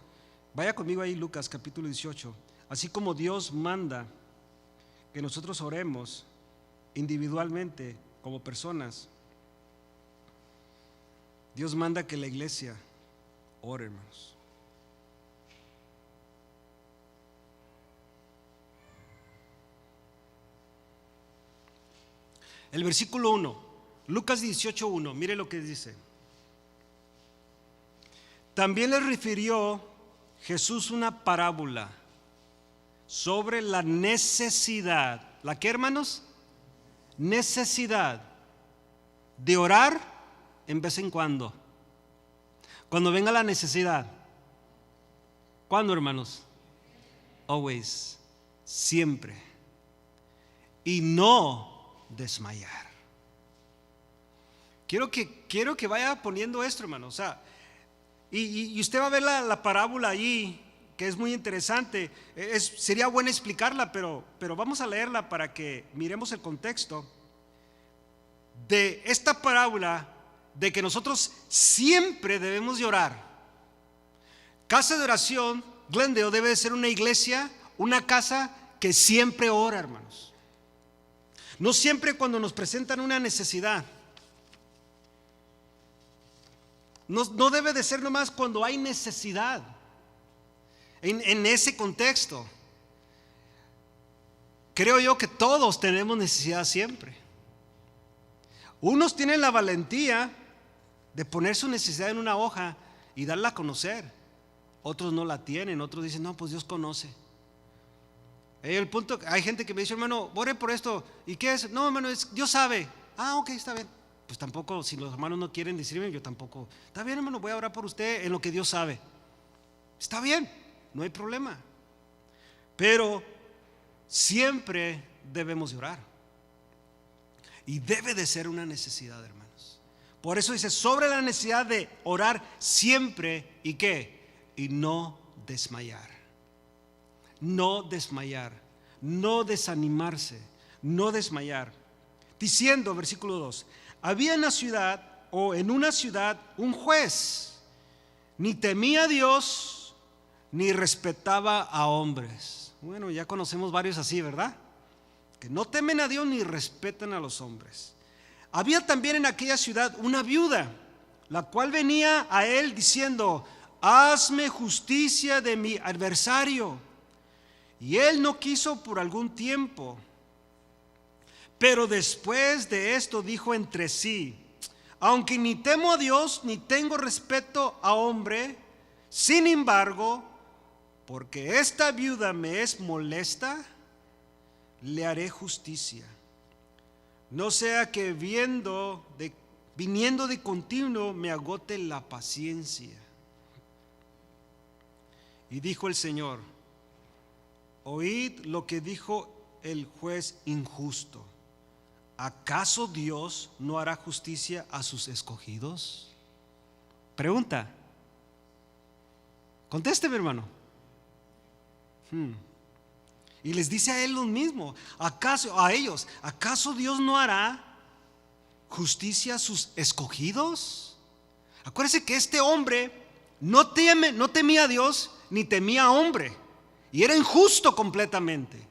vaya conmigo ahí Lucas capítulo 18, así como Dios manda que nosotros oremos individualmente como personas, Dios manda que la iglesia ore, hermanos. El versículo 1, Lucas 18:1, mire lo que dice. También le refirió Jesús una parábola sobre la necesidad, ¿la qué, hermanos? Necesidad de orar en vez en cuando. Cuando venga la necesidad. ¿Cuándo, hermanos? Always, siempre. Y no desmayar. Quiero que vaya poniendo esto, hermano. O sea, y usted va a ver la parábola allí, que es muy interesante. Sería bueno explicarla, pero vamos a leerla para que miremos el contexto de esta parábola, de que nosotros siempre debemos de orar. Casa de oración, Glendale, debe de ser una iglesia, una casa que siempre ora, hermanos. No siempre cuando nos presentan una necesidad. No debe de ser nomás cuando hay necesidad. En ese contexto, creo yo que todos tenemos necesidad siempre. Unos tienen la valentía de poner su necesidad en una hoja y darla a conocer. Otros no la tienen, otros dicen, no, pues Dios conoce. El punto, hay gente que me dice, hermano, ore por esto. ¿Y qué es? No, hermano, Dios sabe. Ah, ok, está bien. Pues tampoco, si los hermanos no quieren decirme, yo tampoco. Está bien, hermano, voy a orar por usted en lo que Dios sabe. Está bien, no hay problema. Pero siempre debemos de orar. Y debe de ser una necesidad, hermanos. Por eso dice, sobre la necesidad de orar siempre, ¿y qué? Y no desmayar. No desmayar, no desanimarse, no desmayar. Diciendo, versículo 2, había en la ciudad o en una ciudad un juez, ni temía a Dios, ni respetaba a hombres. Bueno, ya conocemos varios así, ¿verdad? Que no temen a Dios ni respetan a los hombres. Había también en aquella ciudad una viuda, la cual venía a él diciendo, hazme justicia de mi adversario. Y él no quiso por algún tiempo. Pero después de esto dijo entre sí, aunque ni temo a Dios ni tengo respeto a hombre, sin embargo, porque esta viuda me es molesta, le haré justicia. No sea que viniendo de continuo me agote la paciencia. Y dijo el Señor, oíd lo que dijo el juez injusto. ¿Acaso Dios no hará justicia a sus escogidos? Pregunta. Contésteme, hermano. Y les dice a él lo mismo. ¿Acaso Dios no hará justicia a sus escogidos? Acuérdense que este hombre no temía a Dios ni temía a hombre. Y era injusto completamente.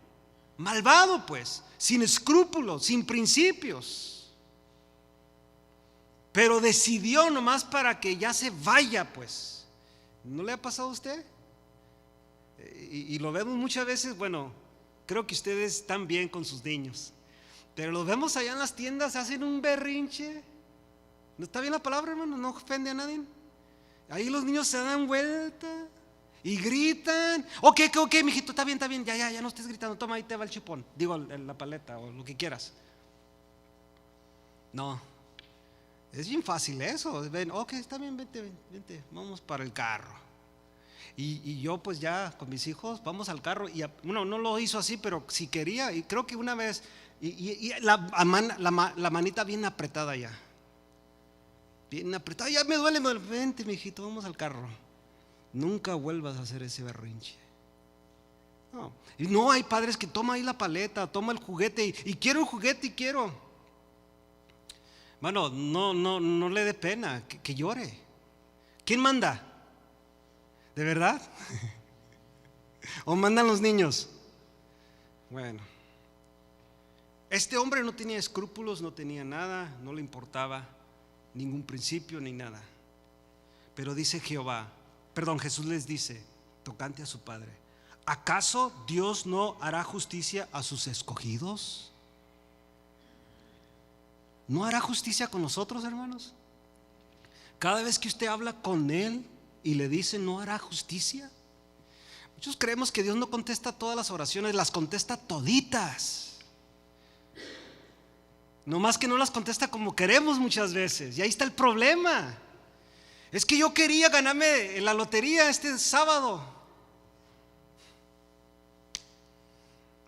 Malvado, pues, sin escrúpulos, sin principios. Pero decidió nomás para que ya se vaya, pues. ¿No le ha pasado a usted? Y lo vemos muchas veces, bueno, creo que ustedes están bien con sus niños, pero los vemos allá en las tiendas, hacen un berrinche. ¿No está bien la palabra, hermano? ¿No ofende a nadie? Ahí los niños se dan vuelta y gritan. Ok, mijito, está bien, ya no estés gritando, toma, ahí te va el chipón, digo, la paleta o lo que quieras. No, es bien fácil eso. Ven, ok, está bien, vente, vamos para el carro. Y yo pues ya con mis hijos vamos al carro. Y uno no lo hizo así, pero si quería, y creo que una vez, y la manita bien apretada ya. Bien apretada, ya me duele, vente, mijito, vamos al carro. Nunca vuelvas a hacer ese berrinche. No. Y no, hay padres que toman ahí la paleta, toma el juguete y quiero el juguete y quiero. Mano, no le dé pena, que llore. ¿Quién manda? ¿De verdad? ¿O mandan los niños? Bueno, este hombre no tenía escrúpulos, no tenía nada, no le importaba ningún principio ni nada. Pero dice Jesús les dice, tocante a su padre: ¿acaso Dios no hará justicia a sus escogidos? ¿No hará justicia con nosotros, hermanos? Cada vez que usted habla con Él y le dice ¿no hará justicia? Muchos creemos que Dios no contesta todas las oraciones, las contesta toditas. No más que no las contesta como queremos muchas veces. Y ahí está el problema. Es que yo quería ganarme en la lotería este sábado.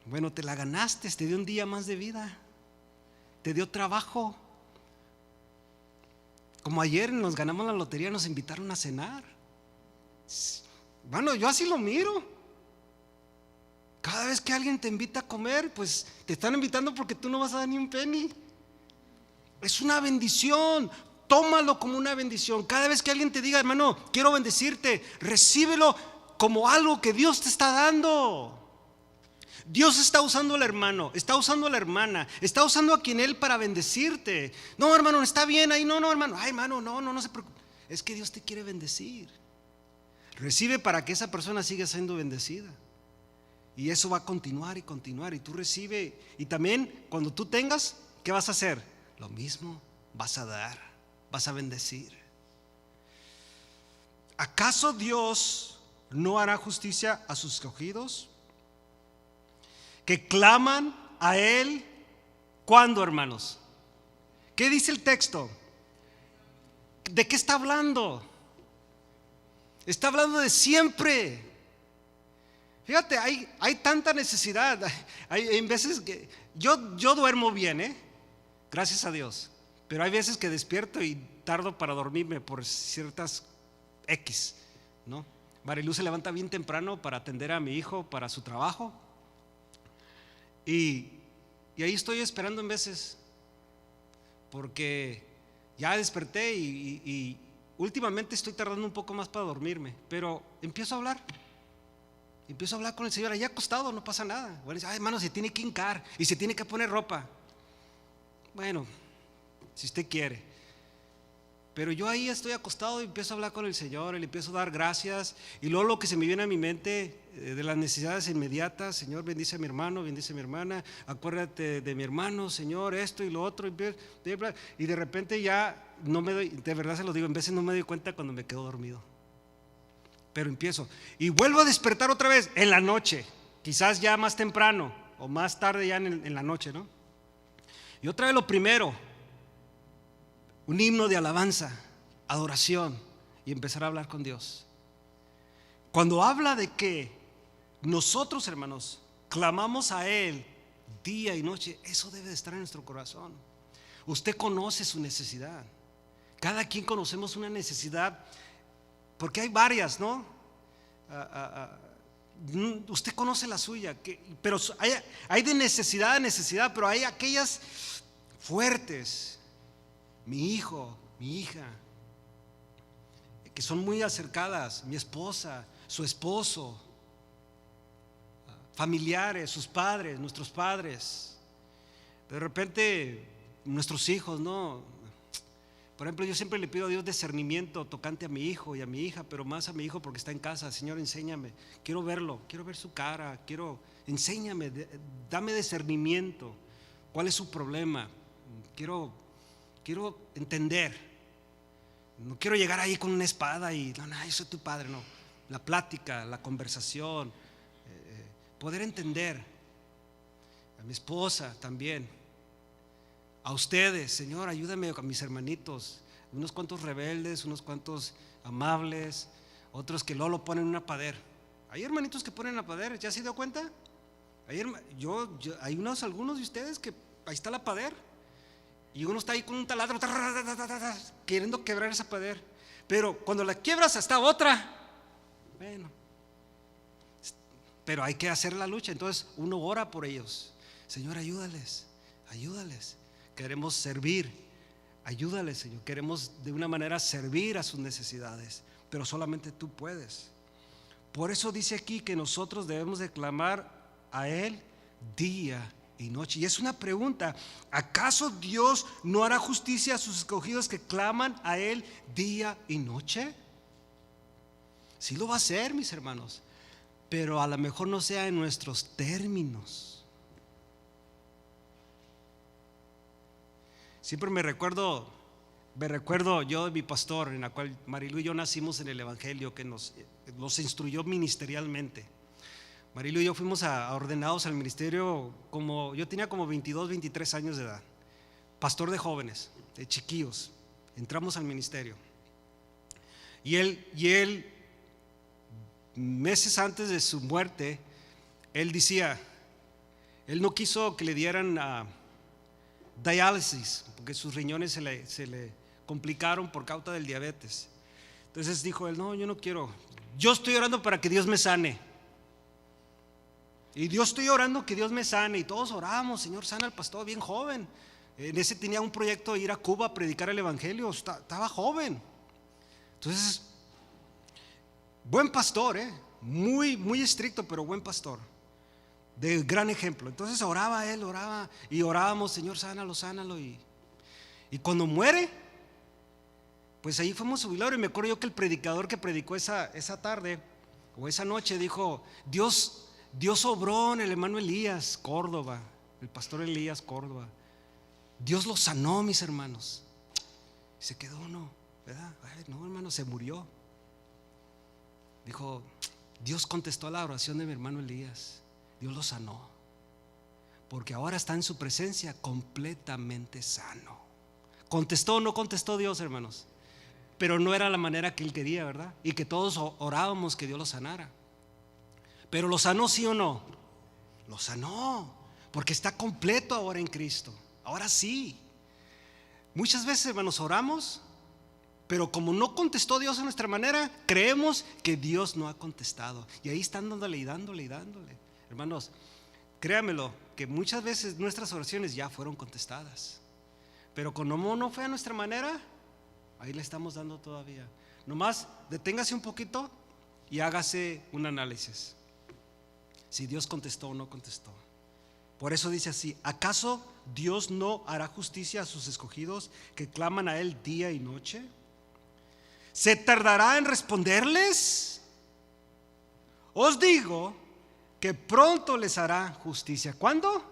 Bueno, te la ganaste, te dio un día más de vida, te dio trabajo. Como ayer nos ganamos la lotería, nos invitaron a cenar. Bueno, yo así lo miro. Cada vez que alguien te invita a comer, pues te están invitando porque tú no vas a dar ni un penny. Es una bendición. Tómalo como una bendición. Cada vez que alguien te diga, hermano, quiero bendecirte, recíbelo como algo que Dios te está dando. Dios está usando al hermano, está usando a la hermana, está usando a quien Él para bendecirte. No, hermano, está bien ahí. No, hermano. Ay, hermano, no se preocupe. Es que Dios te quiere bendecir. Recibe para que esa persona siga siendo bendecida. Y eso va a continuar y continuar. Y tú recibe. Y también cuando tú tengas, ¿qué vas a hacer? Lo mismo, vas a dar, vas a bendecir. ¿Acaso Dios no hará justicia a sus escogidos, que claman a Él? ¿Cuándo, hermanos? ¿Qué dice el texto? ¿De qué está hablando? Está hablando de siempre. Fíjate, hay tanta necesidad. Hay veces que yo duermo bien, gracias a Dios. Pero hay veces que despierto y tardo para dormirme por ciertas X, ¿no? Mariluz se levanta bien temprano para atender a mi hijo para su trabajo. Y ahí estoy esperando en veces, porque ya desperté y últimamente estoy tardando un poco más para dormirme. Pero empiezo a hablar con el Señor allá acostado, no pasa nada. Bueno, dice, ay, hermano, se tiene que hincar y se tiene que poner ropa. Bueno, si usted quiere. Pero yo ahí estoy acostado y empiezo a hablar con el Señor, y le empiezo a dar gracias. Y luego lo que se me viene a mi mente de las necesidades inmediatas: Señor, bendice a mi hermano, bendice a mi hermana, acuérdate de mi hermano, Señor, esto y lo otro. Y de repente ya no me doy, de verdad se lo digo, en veces no me doy cuenta cuando me quedo dormido. Pero empiezo y vuelvo a despertar otra vez en la noche, quizás ya más temprano o más tarde ya en la noche, ¿no? Y otra vez lo primero, un himno de alabanza, adoración, y empezar a hablar con Dios. Cuando habla de que nosotros, hermanos, clamamos a Él día y noche, eso debe de estar en nuestro corazón. Usted conoce su necesidad. Cada quien conocemos una necesidad, porque hay varias, ¿no? Usted conoce la suya, pero hay de necesidad a necesidad, pero hay aquellas fuertes. Mi hijo, mi hija, que son muy acercadas, mi esposa, su esposo, familiares, sus padres, nuestros padres, de repente nuestros hijos, ¿no? Por ejemplo, yo siempre le pido a Dios discernimiento tocante a mi hijo y a mi hija, pero más a mi hijo porque está en casa. Señor, enséñame, quiero verlo, quiero ver su cara, enséñame, dame discernimiento. ¿Cuál es su problema? Quiero entender. No quiero llegar ahí con una espada y no, yo soy tu padre, no. La plática, la conversación, poder entender. A mi esposa también. A ustedes, Señor, ayúdame a mis hermanitos, unos cuantos rebeldes, unos cuantos amables, otros que luego lo ponen en una pader. Hay hermanitos que ponen la pader, ¿ya se dio cuenta? Hay algunos de ustedes que ahí está la pader. Y uno está ahí con un taladro queriendo quebrar esa pared, pero cuando la quiebras hasta otra. Bueno, pero hay que hacer la lucha. Entonces uno ora por ellos. Señor, ayúdales. Queremos servir, Ayúdale, Señor. Queremos de una manera servir a sus necesidades, pero solamente tú puedes. Por eso dice aquí que nosotros debemos de clamar a Él día y noche. Y es una pregunta: ¿acaso Dios no hará justicia a sus escogidos que claman a Él día y noche? Sí lo va a hacer, mis hermanos, pero a lo mejor no sea en nuestros términos. Siempre me recuerdo yo de mi pastor, en la cual Marilu y yo nacimos en el Evangelio, que nos instruyó ministerialmente. Marilu y yo fuimos ordenados al ministerio yo tenía como 22, 23 años de edad, pastor de jóvenes, de chiquillos. Entramos al ministerio y él meses antes de su muerte, él decía, él no quiso que le dieran diálisis, porque sus riñones se le complicaron por causa del diabetes. Entonces dijo él: no, yo no quiero, yo estoy orando para que Dios me sane. Y yo estoy orando que Dios me sane. Y todos oramos: Señor, sana al pastor, bien joven. En ese tenía un proyecto de ir a Cuba a predicar el evangelio, estaba joven. Entonces, buen pastor, muy, muy estricto, pero buen pastor, de gran ejemplo. Entonces oraba él, y orábamos: Señor, sánalo, sánalo. Y cuando muere, pues ahí fuimos a su velorio. Y me acuerdo yo que el predicador que predicó esa tarde o esa noche dijo: Dios obró en el hermano Elías Córdoba, el pastor Elías Córdoba. Dios lo sanó, mis hermanos. Y se quedó uno, ¿verdad? Ay, no, hermano, se murió. Dijo: Dios contestó a la oración de mi hermano Elías. Dios lo sanó, porque ahora está en su presencia completamente sano. ¿Contestó o no contestó Dios, hermanos? Pero no era la manera que él quería, ¿verdad? Y que todos orábamos que Dios lo sanara. Pero ¿lo sanó, sí o no? Lo sanó, porque está completo ahora en Cristo. Ahora sí. Muchas veces, hermanos, oramos, pero como no contestó Dios a nuestra manera, creemos que Dios no ha contestado. Y ahí están dándole y dándole y dándole. Hermanos, créanmelo, que muchas veces nuestras oraciones ya fueron contestadas, pero como no fue a nuestra manera, ahí le estamos dando todavía. Nomás deténgase un poquito y hágase un análisis, si Dios contestó o no contestó. Por eso dice así: ¿acaso Dios no hará justicia a sus escogidos que claman a Él día y noche? ¿Se tardará en responderles? Os digo que pronto les hará justicia. ¿Cuándo?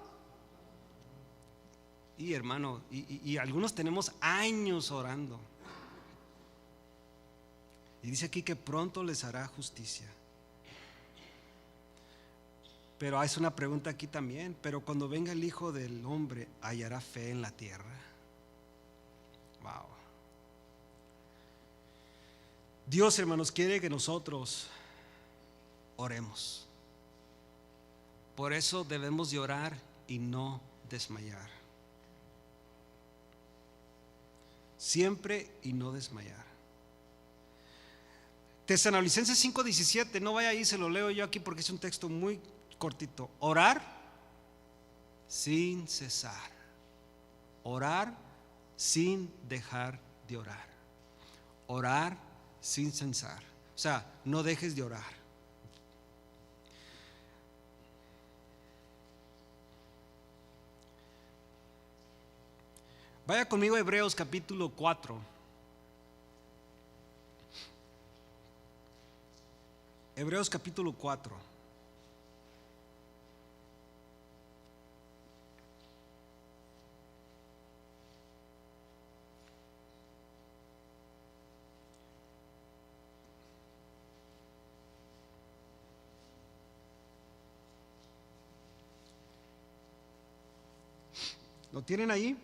Y hermano, y algunos tenemos años orando. Y dice aquí que pronto les hará justicia. Pero hay una pregunta aquí también: pero cuando venga el Hijo del Hombre, ¿hallará fe en la tierra? Wow. Dios, hermanos, quiere que nosotros oremos. Por eso debemos de orar y no desmayar. Siempre y no desmayar. Tesalonicenses 5:17, no vaya ahí, se lo leo yo aquí porque es un texto muy cortito. Orar sin cesar. Orar sin dejar de orar. Orar sin cesar. O sea, no dejes de orar. Vaya conmigo a Hebreos capítulo 4. Hebreos capítulo 4. ¿Lo tienen ahí?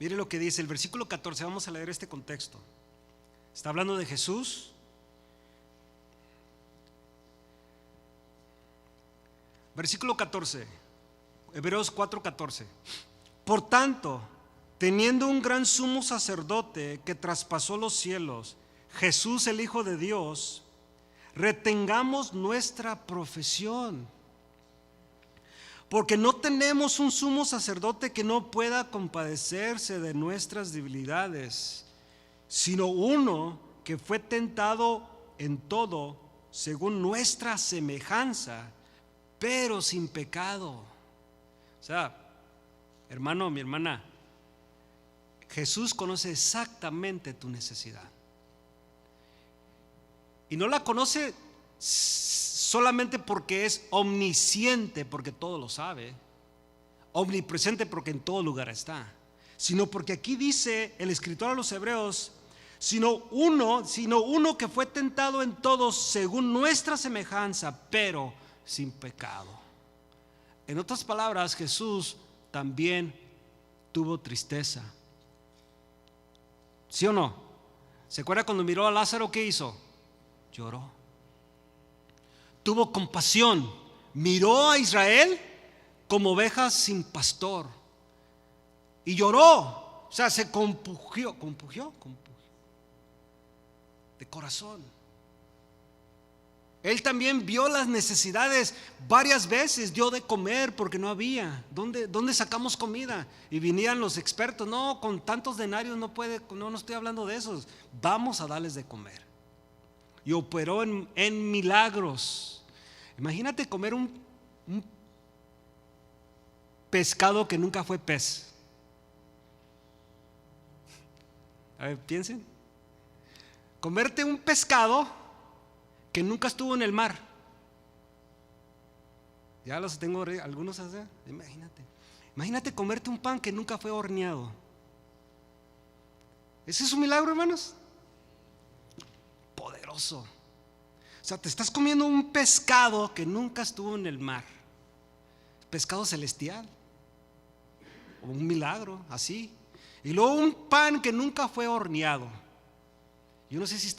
Mire lo que dice el versículo 14, vamos a leer este contexto. Está hablando de Jesús. Versículo 14, Hebreos 4:14. Por tanto, teniendo un gran sumo sacerdote que traspasó los cielos, Jesús el Hijo de Dios, retengamos nuestra profesión. Porque no tenemos un sumo sacerdote que no pueda compadecerse de nuestras debilidades, sino uno que fue tentado en todo según nuestra semejanza, pero sin pecado. O sea, hermano, mi hermana, Jesús conoce exactamente tu necesidad. Y no la conoce solamente porque es omnisciente, porque todo lo sabe, omnipresente porque en todo lugar está, sino porque aquí dice el escritor a los Hebreos, sino uno que fue tentado en todo según nuestra semejanza, pero sin pecado. En otras palabras, Jesús también tuvo tristeza. ¿Sí o no? ¿Se acuerda cuando miró a Lázaro? ¿Qué hizo? Lloró. Tuvo compasión, miró a Israel como ovejas sin pastor y lloró, o sea, se compungió de corazón. Él también vio las necesidades varias veces, dio de comer porque no había. ¿Dónde sacamos comida? Y venían los expertos, no, con tantos denarios no puede, no estoy hablando de esos, vamos a darles de comer. Y operó en milagros. Imagínate comer un pescado que nunca fue pez. A ver, piensen. Comerte un pescado que nunca estuvo en el mar. Ya los tengo algunos así. Imagínate comerte un pan que nunca fue horneado. ¿Ese es un milagro, hermanos? Poderoso. O sea, te estás comiendo un pescado que nunca estuvo en el mar, pescado celestial, o un milagro así. Y luego un pan que nunca fue horneado. Yo no sé si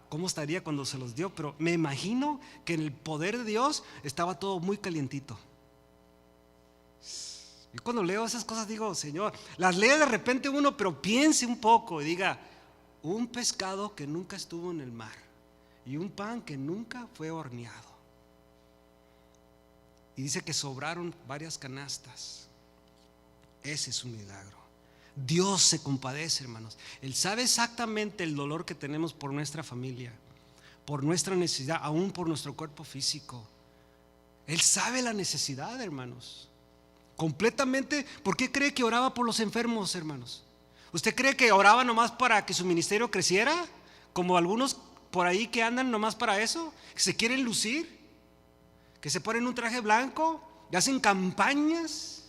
cómo estaría cuando se los dio, pero me imagino que en el poder de Dios estaba todo muy calientito. Y cuando leo esas cosas digo, Señor, las lee de repente uno, pero piense un poco y diga, un pescado que nunca estuvo en el mar y un pan que nunca fue horneado. Y dice que sobraron varias canastas. Ese es un milagro. Dios se compadece, hermanos. Él sabe exactamente el dolor que tenemos por nuestra familia, por nuestra necesidad, aún por nuestro cuerpo físico. Él sabe la necesidad, hermanos, completamente. ¿Por qué cree que oraba por los enfermos, hermanos? ¿Usted cree que oraba nomás para que su ministerio creciera? Como algunos por ahí que andan nomás para eso, que se quieren lucir, que se ponen un traje blanco y hacen campañas.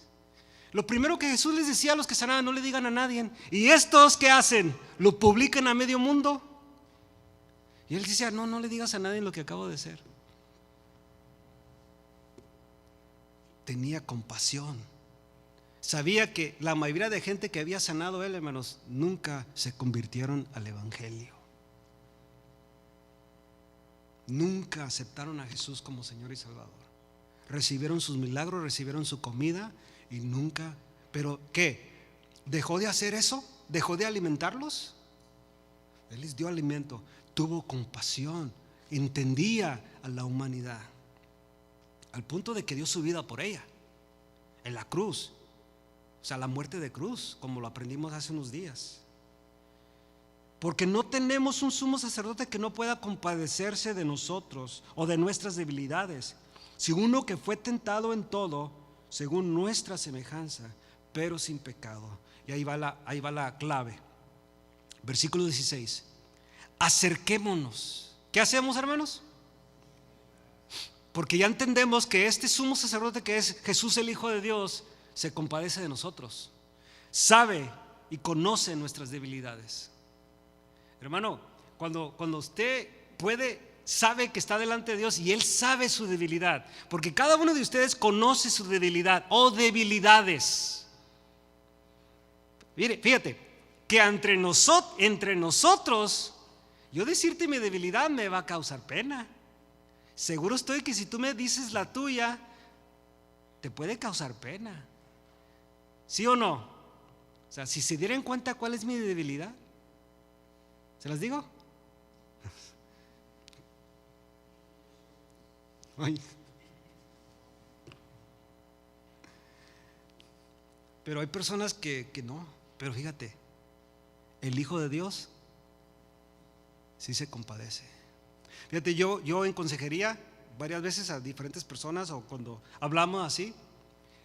Lo primero que Jesús les decía a los que sanaban, no le digan a nadie. Y estos que hacen, lo publican a medio mundo. Y él decía, no le digas a nadie lo que acabo de hacer. Tenía compasión. Sabía que la mayoría de gente que había sanado él, hermanos, nunca se convirtieron al evangelio. Nunca aceptaron a Jesús como Señor y Salvador. Recibieron sus milagros, recibieron su comida y nunca. ¿Pero qué? ¿Dejó de hacer eso? ¿Dejó de alimentarlos? Él les dio alimento, tuvo compasión, entendía a la humanidad, al punto de que dio su vida por ella en la cruz. O sea, la muerte de cruz, como lo aprendimos hace unos días. Porque no tenemos un sumo sacerdote que no pueda compadecerse de nosotros o de nuestras debilidades, sino uno que fue tentado en todo según nuestra semejanza, pero sin pecado. Y ahí va la clave. Versículo 16. Acerquémonos. ¿Qué hacemos, hermanos? Porque ya entendemos que este sumo sacerdote que es Jesús, el Hijo de Dios, se compadece de nosotros, sabe y conoce nuestras debilidades. Hermano, cuando usted sabe que está delante de Dios y Él sabe su debilidad, porque cada uno de ustedes conoce su debilidad o debilidades. Mire, fíjate que entre nosotros, yo decirte mi debilidad me va a causar pena. Seguro estoy que si tú me dices la tuya, te puede causar pena. ¿Sí o no? O sea, si se dieran cuenta cuál es mi debilidad, ¿se las digo? Ay. Pero hay personas que no. Pero fíjate, el Hijo de Dios sí se compadece. Fíjate, yo en consejería varias veces a diferentes personas, o cuando hablamos así,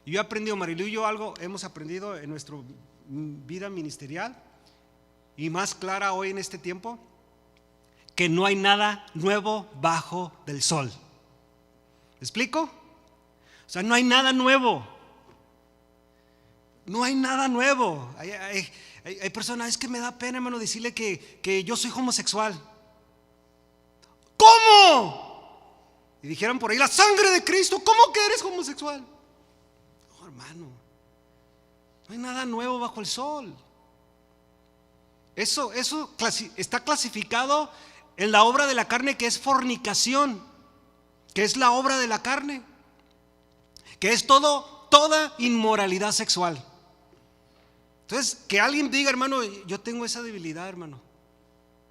yo he aprendido, Marilu y yo, algo hemos aprendido en nuestra vida ministerial, y más clara hoy en este tiempo, que no hay nada nuevo bajo del sol. ¿Me explico? O sea, no hay nada nuevo. No hay nada nuevo. Hay personas, es que me da pena, hermano, decirle que yo soy homosexual. ¿Cómo? Y dijeron por ahí, la sangre de Cristo, ¿cómo que eres homosexual? No, hermano, no hay nada nuevo bajo el sol. Eso está clasificado en la obra de la carne, que es fornicación, que es la obra de la carne, que es toda inmoralidad sexual. Entonces, que alguien diga, hermano, yo tengo esa debilidad, hermano.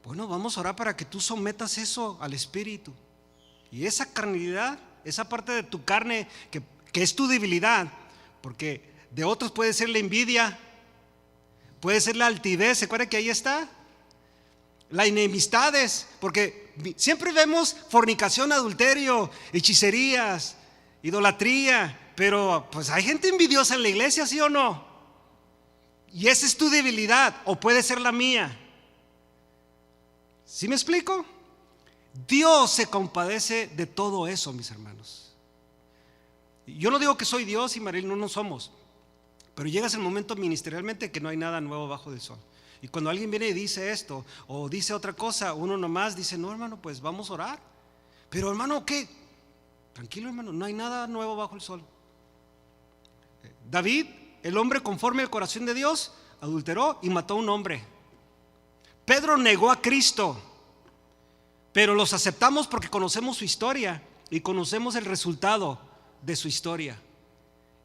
Bueno, vamos a orar para que tú sometas eso al Espíritu. Y esa carnalidad, esa parte de tu carne que es tu debilidad, porque de otros puede ser la envidia, puede ser la altivez. ¿Se acuerdan que ahí está? Las enemistades, porque siempre vemos fornicación, adulterio, hechicerías, idolatría, pero pues hay gente envidiosa en la iglesia, ¿sí o no? Y esa es tu debilidad, o puede ser la mía. ¿Sí me explico? Dios se compadece de todo eso, mis hermanos. Yo no digo que soy Dios y Maril no somos, pero llegas el momento ministerialmente que no hay nada nuevo bajo del sol. Y cuando alguien viene y dice esto o dice otra cosa, uno nomás dice, no, hermano, pues vamos a orar. Pero, hermano, ¿qué? Tranquilo, hermano, no hay nada nuevo bajo el sol. David, el hombre conforme al corazón de Dios, adulteró y mató a un hombre. Pedro negó a Cristo, pero los aceptamos porque conocemos su historia y conocemos el resultado de su historia.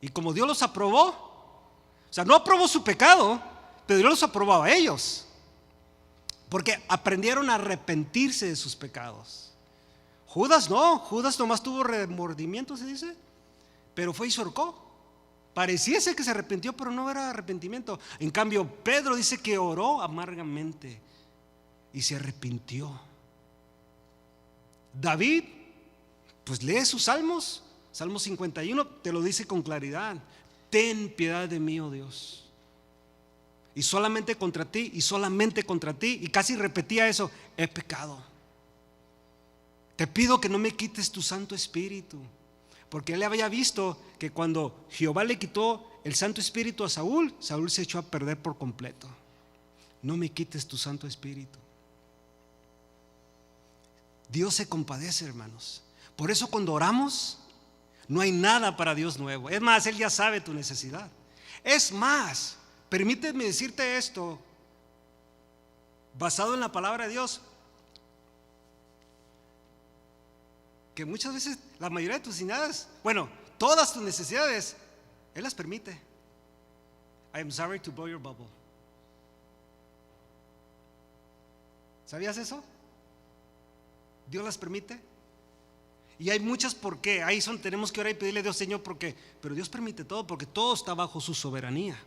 Y como Dios los aprobó, o sea, no aprobó su pecado, pero Dios los aprobó a ellos, porque aprendieron a arrepentirse de sus pecados. Judas no, Judas nomás tuvo remordimiento, se dice, pero fue y se ahorcó. Pareciese que se arrepintió, pero no era arrepentimiento. En cambio, Pedro dice que oró amargamente y se arrepintió. David, pues lee sus salmos. Salmo 51 te lo dice con claridad: ten piedad de mí, oh Dios. Y solamente contra ti, y solamente contra ti. Y casi repetía eso: he pecado. Te pido que no me quites tu Santo Espíritu. Porque él había visto que cuando Jehová le quitó el Santo Espíritu a Saúl, Saúl se echó a perder por completo. No me quites tu Santo Espíritu. Dios se compadece, hermanos. Por eso cuando oramos, no hay nada para Dios nuevo. Es más, Él ya sabe tu necesidad. Es más, permíteme decirte esto, basado en la palabra de Dios, que muchas veces la mayoría de tus necesidades, bueno, todas tus necesidades, Él las permite. I am sorry to blow your bubble. ¿Sabías eso? Dios las permite. Y hay muchas por qué. Ahí tenemos que orar y pedirle a Dios, Señor, ¿por qué? Pero Dios permite todo porque todo está bajo su soberanía,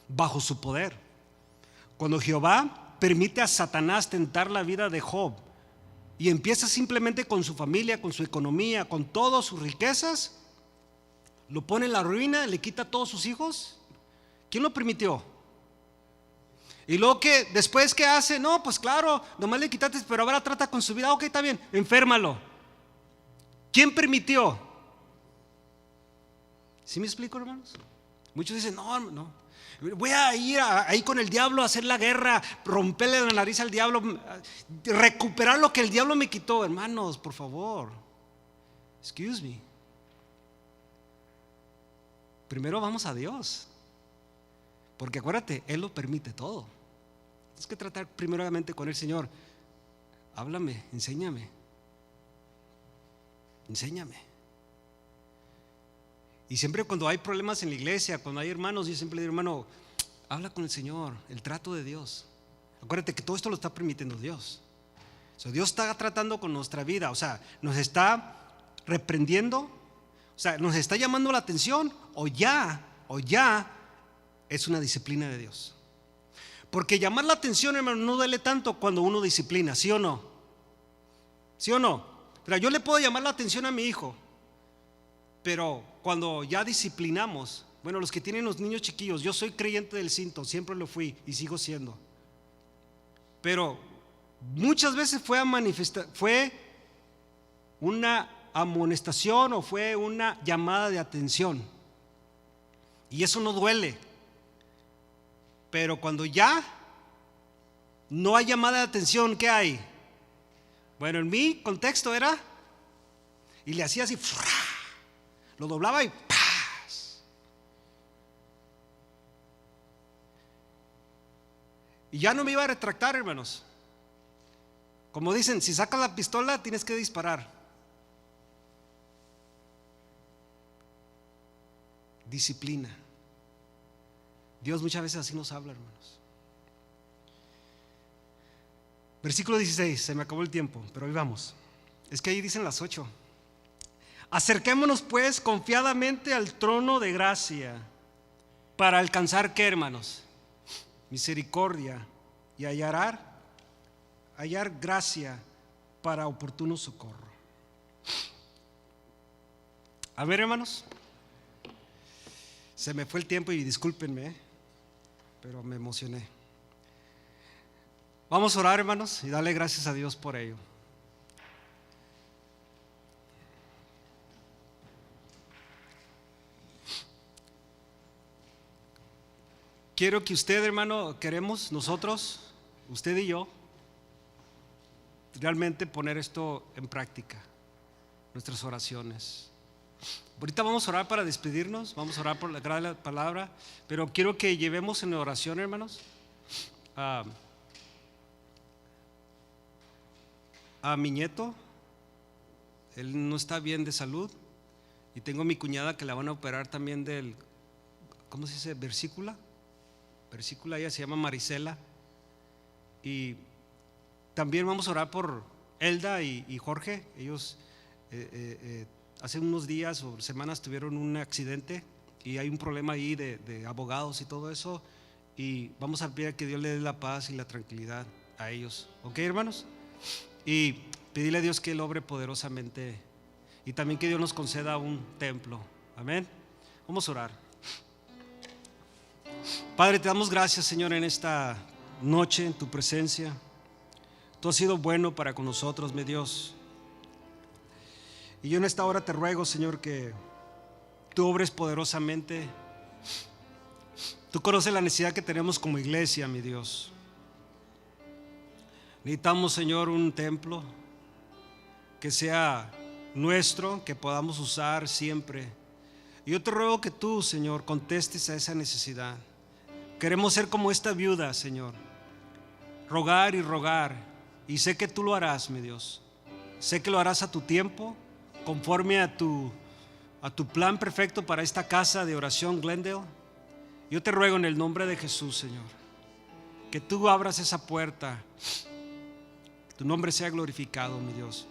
bajo su poder. Cuando Jehová permite a Satanás tentar la vida de Job y empieza simplemente con su familia, con su economía, con todas sus riquezas, lo pone en la ruina, le quita a todos sus hijos. ¿Quién lo permitió? Y luego que después, ¿qué hace? No, pues claro, nomás le quitaste, pero ahora trata con su vida. Ok, está bien, enférmalo. ¿Quién permitió? ¿Sí me explico, hermanos? Muchos dicen, no, voy a ir ahí con el diablo a hacer la guerra, romperle la nariz al diablo, recuperar lo que el diablo me quitó. Hermanos, por favor, excuse me. Primero vamos a Dios, porque acuérdate, Él lo permite todo. Tienes que tratar primeramente con el Señor. Háblame, enséñame. Y siempre cuando hay problemas en la iglesia, cuando hay hermanos, yo siempre le digo, hermano, habla con el Señor, el trato de Dios. Acuérdate que todo esto lo está permitiendo Dios. O sea, Dios está tratando con nuestra vida, o sea, nos está reprendiendo, o sea, nos está llamando la atención, o ya es una disciplina de Dios. Porque llamar la atención, hermano, no duele tanto cuando uno disciplina, ¿sí o no? ¿Sí o no? Pero yo le puedo llamar la atención a mi hijo, pero cuando ya disciplinamos, bueno, los que tienen los niños chiquillos, yo soy creyente del cinto, siempre lo fui y sigo siendo. Pero muchas veces fue una amonestación o fue una llamada de atención. Y eso no duele. Pero cuando ya no hay llamada de atención, ¿qué hay? Bueno, en mi contexto era, y le hacía así, lo doblaba y ¡paz! Y ya no me iba a retractar, hermanos. Como dicen, si sacas la pistola tienes que disparar. Disciplina. Dios muchas veces así nos habla, hermanos. Versículo 16, se me acabó el tiempo, pero ahí vamos. Es que ahí dicen las 8. Acerquémonos pues confiadamente al trono de gracia para alcanzar, ¿qué, hermanos? Misericordia y hallar gracia para oportuno socorro. A ver, hermanos, se me fue el tiempo y discúlpenme, pero me emocioné. Vamos a orar, hermanos, y darle gracias a Dios por ello. Quiero que usted, hermano, queremos nosotros, usted y yo, realmente poner esto en práctica, nuestras oraciones. Ahorita vamos a orar para despedirnos, vamos a orar por la gran palabra, pero quiero que llevemos en oración, hermanos, a mi nieto. Él no está bien de salud, y tengo a mi cuñada que la van a operar también del, ¿cómo se dice? Versícula, ella se llama Marisela. Y también vamos a orar por Elda y Jorge. Ellos hace unos días o semanas tuvieron un accidente y hay un problema ahí de abogados y todo eso, y vamos a pedir que Dios le dé la paz y la tranquilidad a ellos, ¿ok, hermanos? Y pedirle a Dios que Él obre poderosamente, y también que Dios nos conceda un templo, amén. Vamos a orar. Padre, te damos gracias, Señor, en esta noche, en tu presencia. Tú has sido bueno para con nosotros, mi Dios. Y yo en esta hora te ruego, Señor, que tú obres poderosamente. Tú conoces la necesidad que tenemos como iglesia, mi Dios. Necesitamos, Señor, un templo que sea nuestro, que podamos usar siempre. Y yo te ruego que tú, Señor, contestes a esa necesidad. Queremos ser como esta viuda, Señor, rogar y rogar, y sé que tú lo harás, mi Dios. Sé que lo harás a tu tiempo, conforme a tu plan perfecto para esta casa de oración, Glendale. Yo te ruego en el nombre de Jesús, Señor, que tú abras esa puerta, que tu nombre sea glorificado, mi Dios.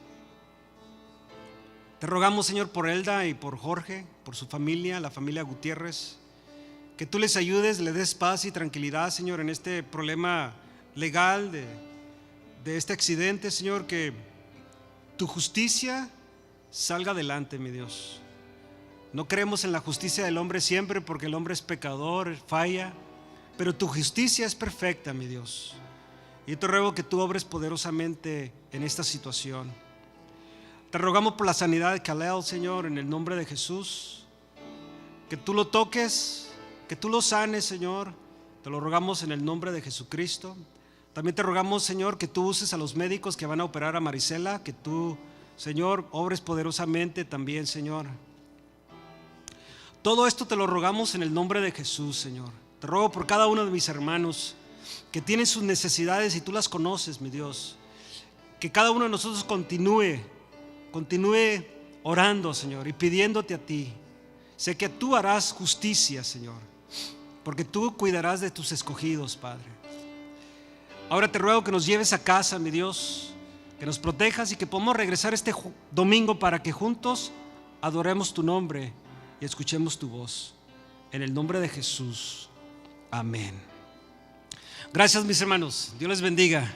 Te rogamos, Señor, por Elda y por Jorge, por su familia, la familia Gutiérrez, que tú les ayudes, le des paz y tranquilidad, Señor, en este problema legal de este accidente, Señor, que tu justicia salga adelante, mi Dios. No creemos en la justicia del hombre siempre, porque el hombre es pecador, falla, pero tu justicia es perfecta, mi Dios. Y te ruego que tú obres poderosamente en esta situación. Te rogamos por la sanidad de Khalil, Señor, en el nombre de Jesús. Que tú lo toques, que tú lo sanes, Señor. Te lo rogamos en el nombre de Jesucristo. También te rogamos, Señor, que tú uses a los médicos que van a operar a Marisela, que tú, Señor, obres poderosamente también, Señor. Todo esto te lo rogamos en el nombre de Jesús, Señor. Te ruego por cada uno de mis hermanos que tienen sus necesidades y tú las conoces, mi Dios. Que cada uno de nosotros continúe orando, Señor, y pidiéndote a ti. Sé que tú harás justicia, Señor, porque tú cuidarás de tus escogidos, Padre. Ahora te ruego que nos lleves a casa, mi Dios, que nos protejas y que podamos regresar este domingo para que juntos adoremos tu nombre y escuchemos tu voz. En el nombre de Jesús, amén. Gracias, mis hermanos. Dios les bendiga.